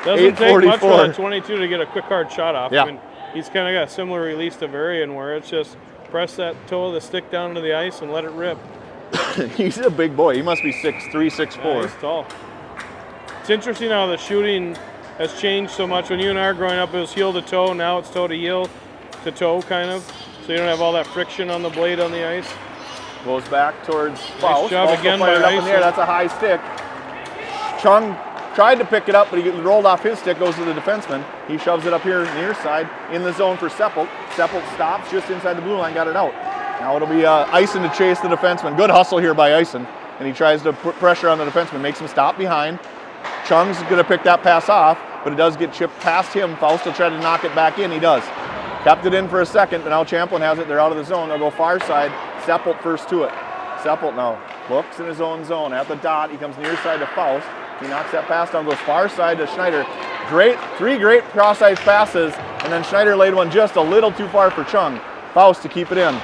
Doesn't take much for a 22 to get a quick hard shot off. Yeah. I mean, he's kind of got a similar release to Varian where it's just press that toe of the stick down into the ice and let it rip. He's a big boy. He must be 6'3", 6'4". Yeah, he's tall. It's interesting how the shooting has changed so much. When you and I were growing up, it was heel to toe. Now it's toe to heel to toe, kind of. So you don't have all that friction on the blade on the ice. Goes back towards Faust. job Faust again will fire by it up in the air. Eisen. That's a high stick. Chung tried to pick it up, but he rolled off his stick, goes to the defenseman. He shoves it up here near side in the zone for Seppelt. Seppelt stops just inside the blue line, got it out. Now it'll be Eisen to chase the defenseman. Good hustle here by Eisen. And he tries to put pressure on the defenseman, makes him stop behind. Chung's going to pick that pass off, but it does get chipped past him. Faust will try to knock it back in. He does. Kept it in for a second, but now Champlin has it. They're out of the zone. They'll go far side. Seppelt first to it. Seppelt now looks in his own zone at the dot. He comes near side to Faust. He knocks that pass down, goes far side to Schneider. Three great cross-ice passes, and then Schneider laid one just a little too far for Chung. Faust to keep it in.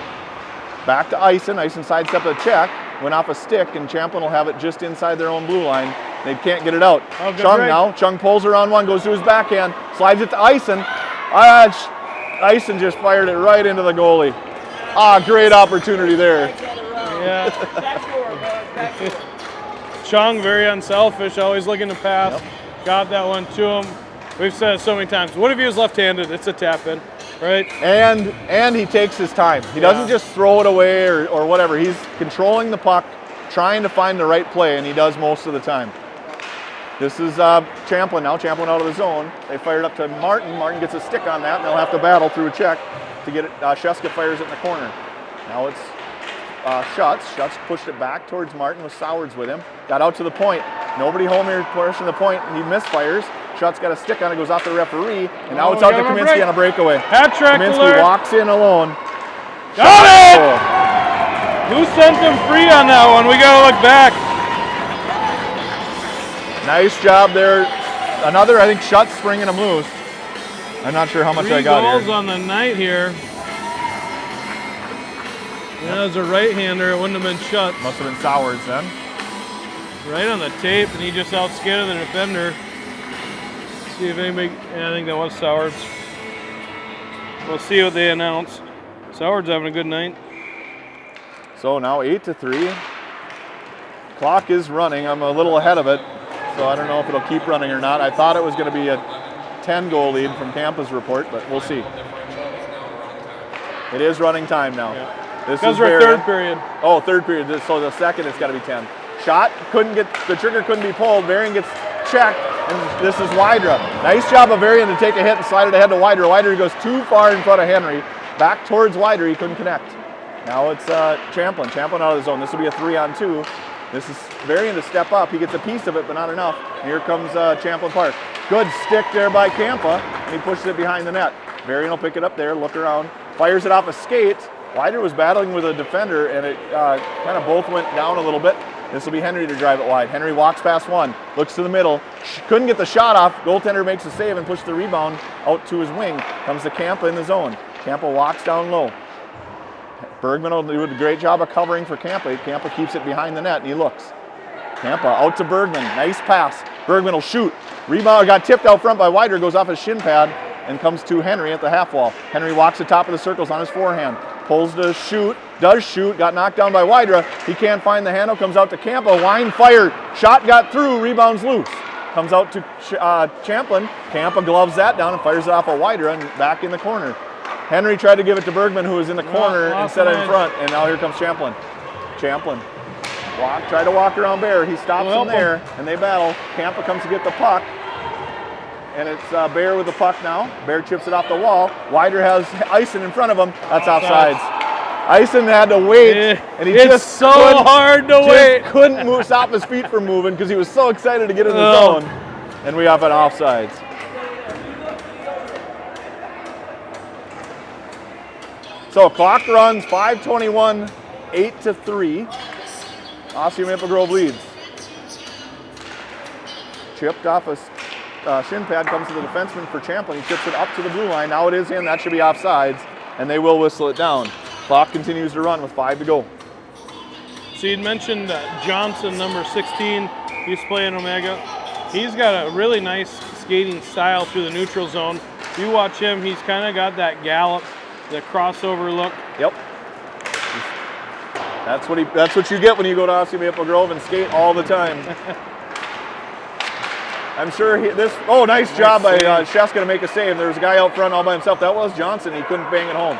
Back to Eisen. Eisen sidestep a check. Went off a stick, and Champlin will have it just inside their own blue line. They can't get it out. Oh, Chung break. now. Chung pulls around one, goes to his backhand, slides it to Eisen. Eisen just fired it right into the goalie. Great opportunity there. Yeah. Chung, very unselfish, always looking to pass. Yep. Got that one to him. We've said it so many times. What if he was left-handed? It's a tap-in, right? And he takes his time. He doesn't just throw it away or whatever. He's controlling the puck, trying to find the right play, and he does most of the time. This is Champlin now. Champlin out of the zone. They fired up to Martin. Martin gets a stick on that, and they'll have to battle through a check to get it. Sheska fires it in the corner. Now it's Schutz. Schutz pushed it back towards Martin with Sowards with him. Got out to the point. Nobody home here pushing the point, and he misfires. Schutz got a stick on it, goes off the referee, and now it's out to Kaminsky on a breakaway. Hat trick Kaminsky alert. walks in alone. Got it! Goal. Who sent him free on that one? We got to look back. Nice job there. Another, I think, Schutz springing him loose. I'm not sure how much I got 3 goals here. on the night here. Yeah, as a right-hander, it wouldn't have been Schutz. Must have been Sowards then. Right on the tape, and he just outskated the defender. See if anybody, yeah, I think that was Sowards. We'll see what they announce. Sowards having a good night. So now 8-3. Clock is running. I'm a little ahead of it, so I don't know if it'll keep running or not. I thought it was going to be a 10-goal lead from Tampa's report, but we'll see. It is running time now. Yeah. This Because is we're Varian. third period. Oh, third period. So the second, it's got to be 10. Shot, the trigger couldn't be pulled. Varian gets checked, and this is Wydra. Nice job of Varian to take a hit and slide it ahead to Wydra. Wydra goes too far in front of Henry. Back towards Wydra, he couldn't connect. Now it's Champlin. Champlin out of the zone. This will be a 3-on-2. This is Varian to step up. He gets a piece of it, but not enough. And here comes Champlin Park. Good stick there by Kampa, and he pushes it behind the net. Varian will pick it up there, look around, fires it off a skate. Wydra was battling with a defender, and it kind of both went down a little bit. This will be Henry to drive it wide. Henry walks past one, looks to the middle, couldn't get the shot off. Goaltender makes a save and pushes the rebound out to his wing. Comes to Kampa in the zone. Kampa walks down low. Bergman will do a great job of covering for Kampa. Kampa keeps it behind the net, and he looks. Kampa out to Bergman. Nice pass. Bergman will shoot. Rebound got tipped out front by Wydra, goes off his shin pad, and comes to Henry at the half wall. Henry walks the top of the circles on his forehand. Pulls to shoot, does shoot, got knocked down by Wydra. He can't find the handle, comes out to Kampa, line fired. Shot got through, rebounds loose. Comes out to Champlin. Kampa gloves that down and fires it off a Wydra and back in the corner. Henry tried to give it to Bergman, who was in the corner instead of in front, and now here comes Champlin. Champlin tried to walk around Bear. He stops him there, and they battle. Kampa comes to get the puck, and it's Bear with the puck now. Bear chips it off the wall. Wydra has Eisen in front of him. That's offsides. Eisen had to wait, and he it's so hard to wait. Couldn't stop his feet from moving because he was so excited to get in the zone. And we have an offsides. So clock runs 5:21, 8-3. Osseo Maple Grove leads. Chipped off a shin pad, comes to the defenseman for Champlin. He chips it up to the blue line. Now it is in. That should be offsides, and they will whistle it down. Clock continues to run with 5 to go. So you'd mentioned Johnson, number 16. He's playing Omega. He's got a really nice skating style through the neutral zone. If you watch him, he's kind of got that gallop, the crossover look. Yep. That's what you get when you go to Osseo Maple Grove and skate all the time. I'm sure nice job by Sheska to make a save. There was a guy out front all by himself. That was Johnson. He couldn't bang it home.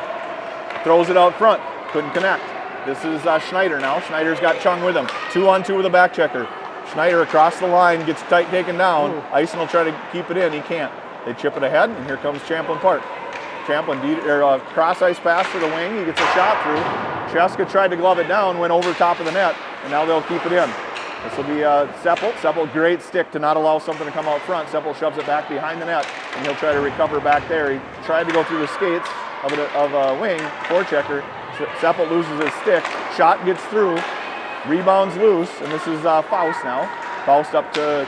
Throws it out front. Couldn't connect. This is Schneider now. Schneider's got Chung with him. 2-on-2 with a back checker. Schneider across the line, gets taken down. Ooh. Eisen will try to keep it in. He can't. They chip it ahead, and here comes Champlin Park. Champlin, cross ice pass to the wing. He gets a shot through. Sheska tried to glove it down, went over top of the net, and now they'll keep it in. This will be Seppel. Seppel, great stick to not allow something to come out front. Seppel shoves it back behind the net, and he'll try to recover back there. He tried to go through the skates of a wing, forechecker. Seppel loses his stick. Shot gets through. Rebounds loose, and this is Faust now. Faust up to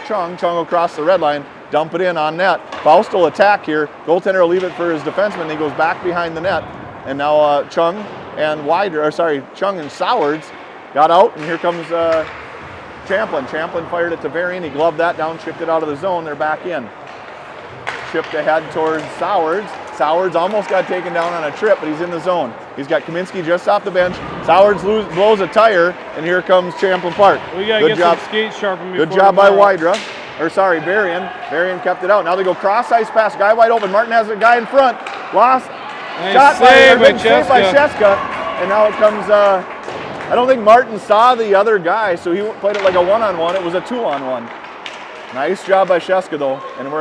Chung. Chung will cross the red line, dump it in on net. Faust will attack here. Goaltender will leave it for his defenseman. He goes back behind the net, and now Chung and Sowards got out, and here comes Champlin. Champlin fired it to Varian. He gloved that down, chipped it out of the zone. They're back in. Chipped ahead towards Sowards. Sowards almost got taken down on a trip, but he's in the zone. He's got Kaminsky just off the bench. Sowards blows a tire, and here comes Champlin Park. We got to get some skate sharpened before Good job by Varian. Varian kept it out. Now they go cross ice pass, guy wide open. Martin has a guy in front. Lost. Nice Shot save by Sheska. And now it comes, I don't think Martin saw the other guy, so he played it like a one-on-one. It was a two-on-one. Nice job by Sheska though, and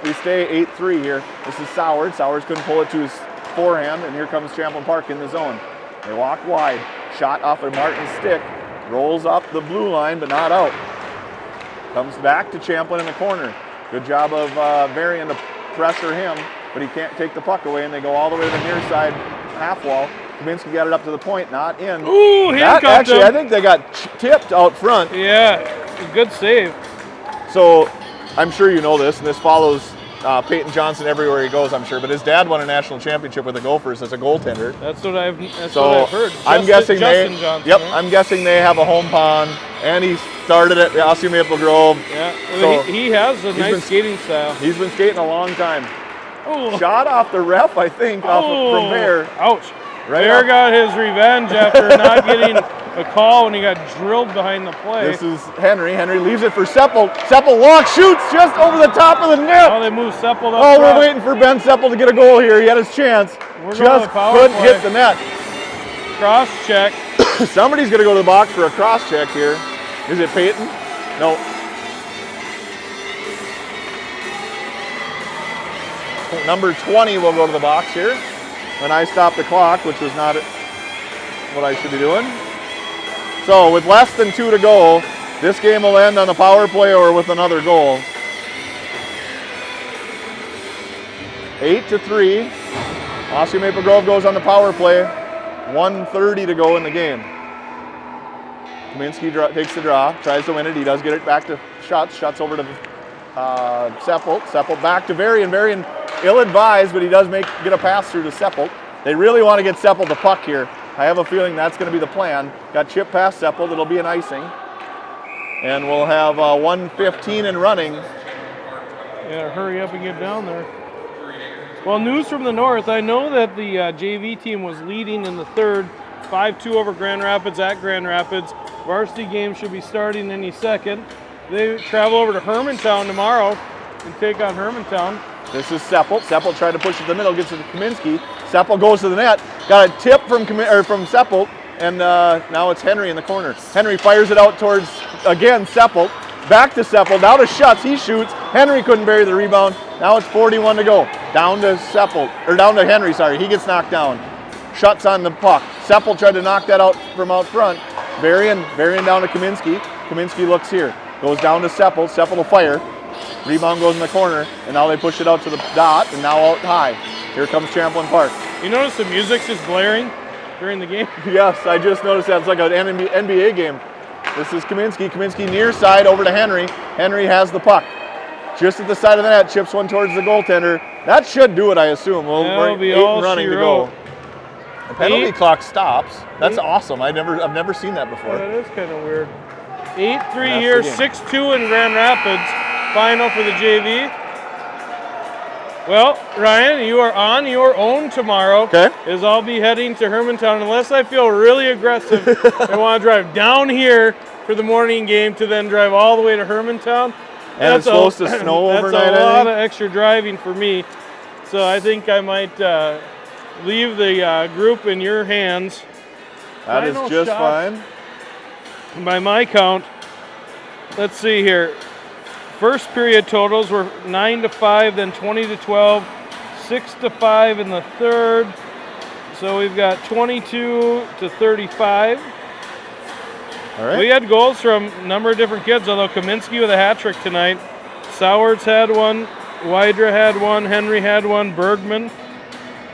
we stay 8-3 here. This is Sowards. Sowards couldn't pull it to his forehand, and here comes Champlin Park in the zone. They walk wide. Shot off of Martin's stick. Rolls up the blue line, but not out. Comes back to Champlin in the corner. Good job of Varian to pressure him, but he can't take the puck away, and they go all the way to the near side half wall. Kaminsky got it up to the point, not in. Ooh, Actually, I think they got tipped out front. Yeah, good save. So I'm sure you know this, and this follows Peyton Johnson everywhere he goes, I'm sure. But his dad won a national championship with the Gophers as a goaltender. That's what I've heard. I'm guessing Justin Johnson, Yep, right? I'm guessing they have a home pond, and he started at Osseo Maple Grove. Yeah, so he has a nice skating style. He's been skating a long time. Oh. Shot off the ref, I think, from Bear. Ouch. Right Bear got his revenge after not getting a call when he got drilled behind the play. This is Henry. Henry leaves it for Seppel. Seppel walks, shoots just over the top of the net. Oh, they move Seppel up. Oh, front. we're waiting for Ben Seppel to get a goal here. He had his chance. Just couldn't hit the net. Cross check. Somebody's going to go to the box for a cross check here. Is it Peyton? No. Number 20 will go to the box here. When I stop the clock, which was not what I should be doing. So with less than 2 to go, this game will end on a power play or with another goal. 8-3. Osseo Maple Grove goes on the power play. 1:30 to go in the game. Kaminsky takes the draw, tries to win it. He does get it back to Schutz. Schutz over to Seppel. Seppel back to Varian. Varian ill-advised, but he does get a pass through to Seppel. They really want to get Seppel the puck here. I have a feeling that's going to be the plan. Got chip past Seppel. It'll be an icing. And we'll have 1:15 and running. Yeah, hurry up and get down there. Well, news from the north. I know that the JV team was leading in the third, 5-2 over Grand Rapids at Grand Rapids. Varsity game should be starting any second. They travel over to Hermantown tomorrow and take on Hermantown. This is Seppel. Seppel tried to push it to the middle, gets it to Kaminsky. Seppel goes to the net. Got a tip from Seppel, and now it's Henry in the corner. Henry fires it out towards, again, Seppel. Back to Seppel, now to Schutz. He shoots. Henry couldn't bury the rebound. Now it's 41 to go. Down to Henry, sorry. He gets knocked down. Schutz on the puck. Seppel tried to knock that out from out front. Varian down to Kaminsky. Kaminsky looks here. Goes down to Seppel. Seppel will fire. Rebound goes in the corner, and now they push it out to the dot, and now out high. Here comes Champlin Park. You notice the music's just blaring during the game? Yes, I just noticed that. It's like an NBA game. This is Kaminsky. Kaminsky near side over to Henry. Henry has the puck. Just at the side of the net, chips one towards the goaltender. That should do it, I assume. Well, That'll we're be 8 all running she to go. wrote. The penalty clock stops. That's 8. awesome. I've never seen that before. That is kind of weird. 8-3 That's here, the game. 6-2 in Grand Rapids. Final for the JV. Well, Ryan, you are on your own tomorrow. Okay. As I'll be heading to Hermantown, unless I feel really aggressive and want to drive down here for the morning game to then drive all the way to Hermantown. And it's supposed to snow overnight, That's a I lot think. of extra driving for me. So I think I might leave the group in your hands. That is Final just shot. fine. By my count, let's see here. First period totals were 9-5, then 20-12, 6-5 in the third. So we've got 22-35. All right. We had goals from a number of different kids, although Kaminsky with a hat trick tonight. Sowards had one, Wydra had one, Henry had one, Bergman,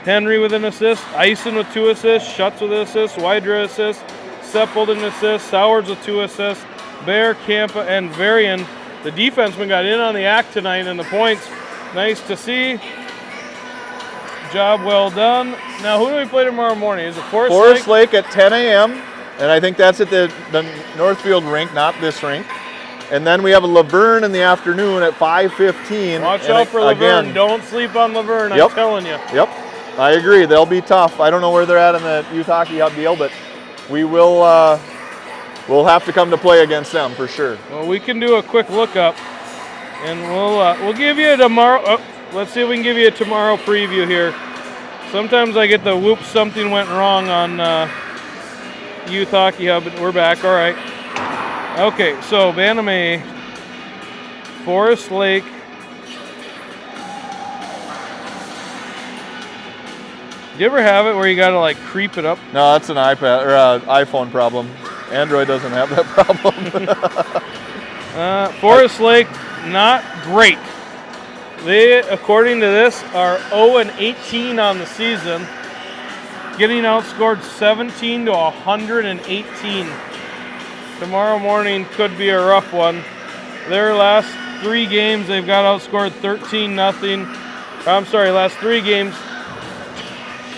Henry with an assist, Eisen with 2 assists, Schutz with an assist, Wydra assist, Seppold an assist, Sowards with 2 assists, Bear, Kampa, and Varian. The defenseman got in on the act tonight, and the points, nice to see. Job well done. Now, who do we play tomorrow morning? Is it Forest Lake at 10 a.m. And I think that's at the Northfield rink, not this rink. And then we have a Laverne in the afternoon at 5:15. Watch out for Laverne. Don't sleep on Laverne, I'm telling you. Yep, I agree. They'll be tough. I don't know where they're at in the Youth Hockey Hub deal, but we will we'll have to come to play against them for sure. Well, we can do a quick lookup, and we'll give you a tomorrow. Oh, let's see if we can give you a tomorrow preview here. Sometimes I get the whoops, something went wrong on Youth Hockey Hub, but we're back. All right. Okay, so Bantam A, Forest Lake. Do you ever have it where you gotta like creep it up? No, that's an iPad or iPhone problem. Android doesn't have that problem. Forest Lake, not great. They, according to this, are 0-18 on the season, getting outscored 17-118. Tomorrow morning could be a rough one. Their last 3 games, they've got outscored 13-0. I'm sorry, last 3 games,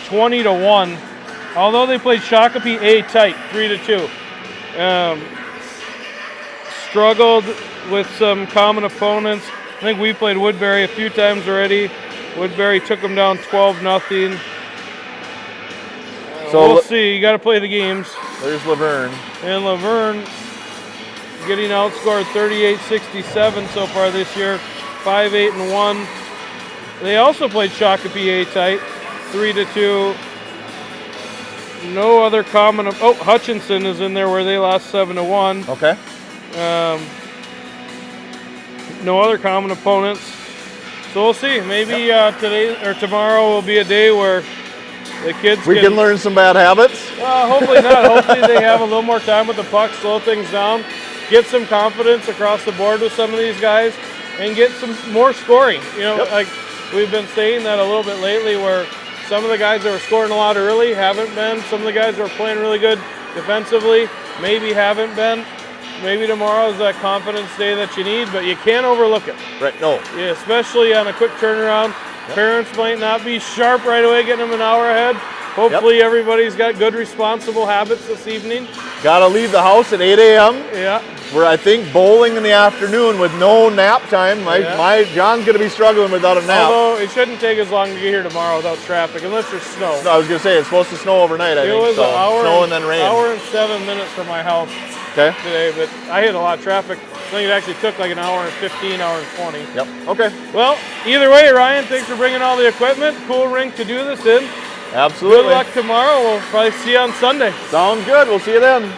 20-1. Although they played Shakopee A tight, 3-2. Struggled with some common opponents. I think we played Woodbury a few times already. Woodbury took them down 12-0. So we'll see. You got to play the games. There's Laverne. And Laverne getting outscored 38-67 so far this year, 5-8-1. They also played Shakopee A tight, 3-2. No other common. Oh, Hutchinson is in there where they lost 7-1. Okay. No other common opponents. So we'll see. Maybe today or tomorrow will be a day where the kids can learn some bad habits. Hopefully not. Hopefully they have a little more time with the puck, slow things down, get some confidence across the board with some of these guys, and get some more scoring. You know, like we've been saying that a little bit lately, where some of the guys that were scoring a lot early haven't been. Some of the guys that were playing really good defensively maybe haven't been. Maybe tomorrow is that confidence day that you need, but you can't overlook it. Right, no. Yeah, especially on a quick turnaround. Parents might not be sharp right away, getting them an hour ahead. Hopefully everybody's got good, responsible habits this evening. Got to leave the house at 8 a.m. Yeah. We're, I think, bowling in the afternoon with no nap time. John's going to be struggling without a nap. Although it shouldn't take as long to get here tomorrow without traffic, unless there's snow. No, I was going to say, it's supposed to snow overnight, I think. It was so. an hour, snow and then rain. Hour and 7 minutes from my house today, but I hit a lot of traffic. I think it actually took like an hour and 15, hour and 20. Yep, okay. Well, either way, Ryan, thanks for bringing all the equipment. Cool rink to do this in. Absolutely. Good luck tomorrow. We'll probably see you on Sunday. Sounds good. We'll see you then.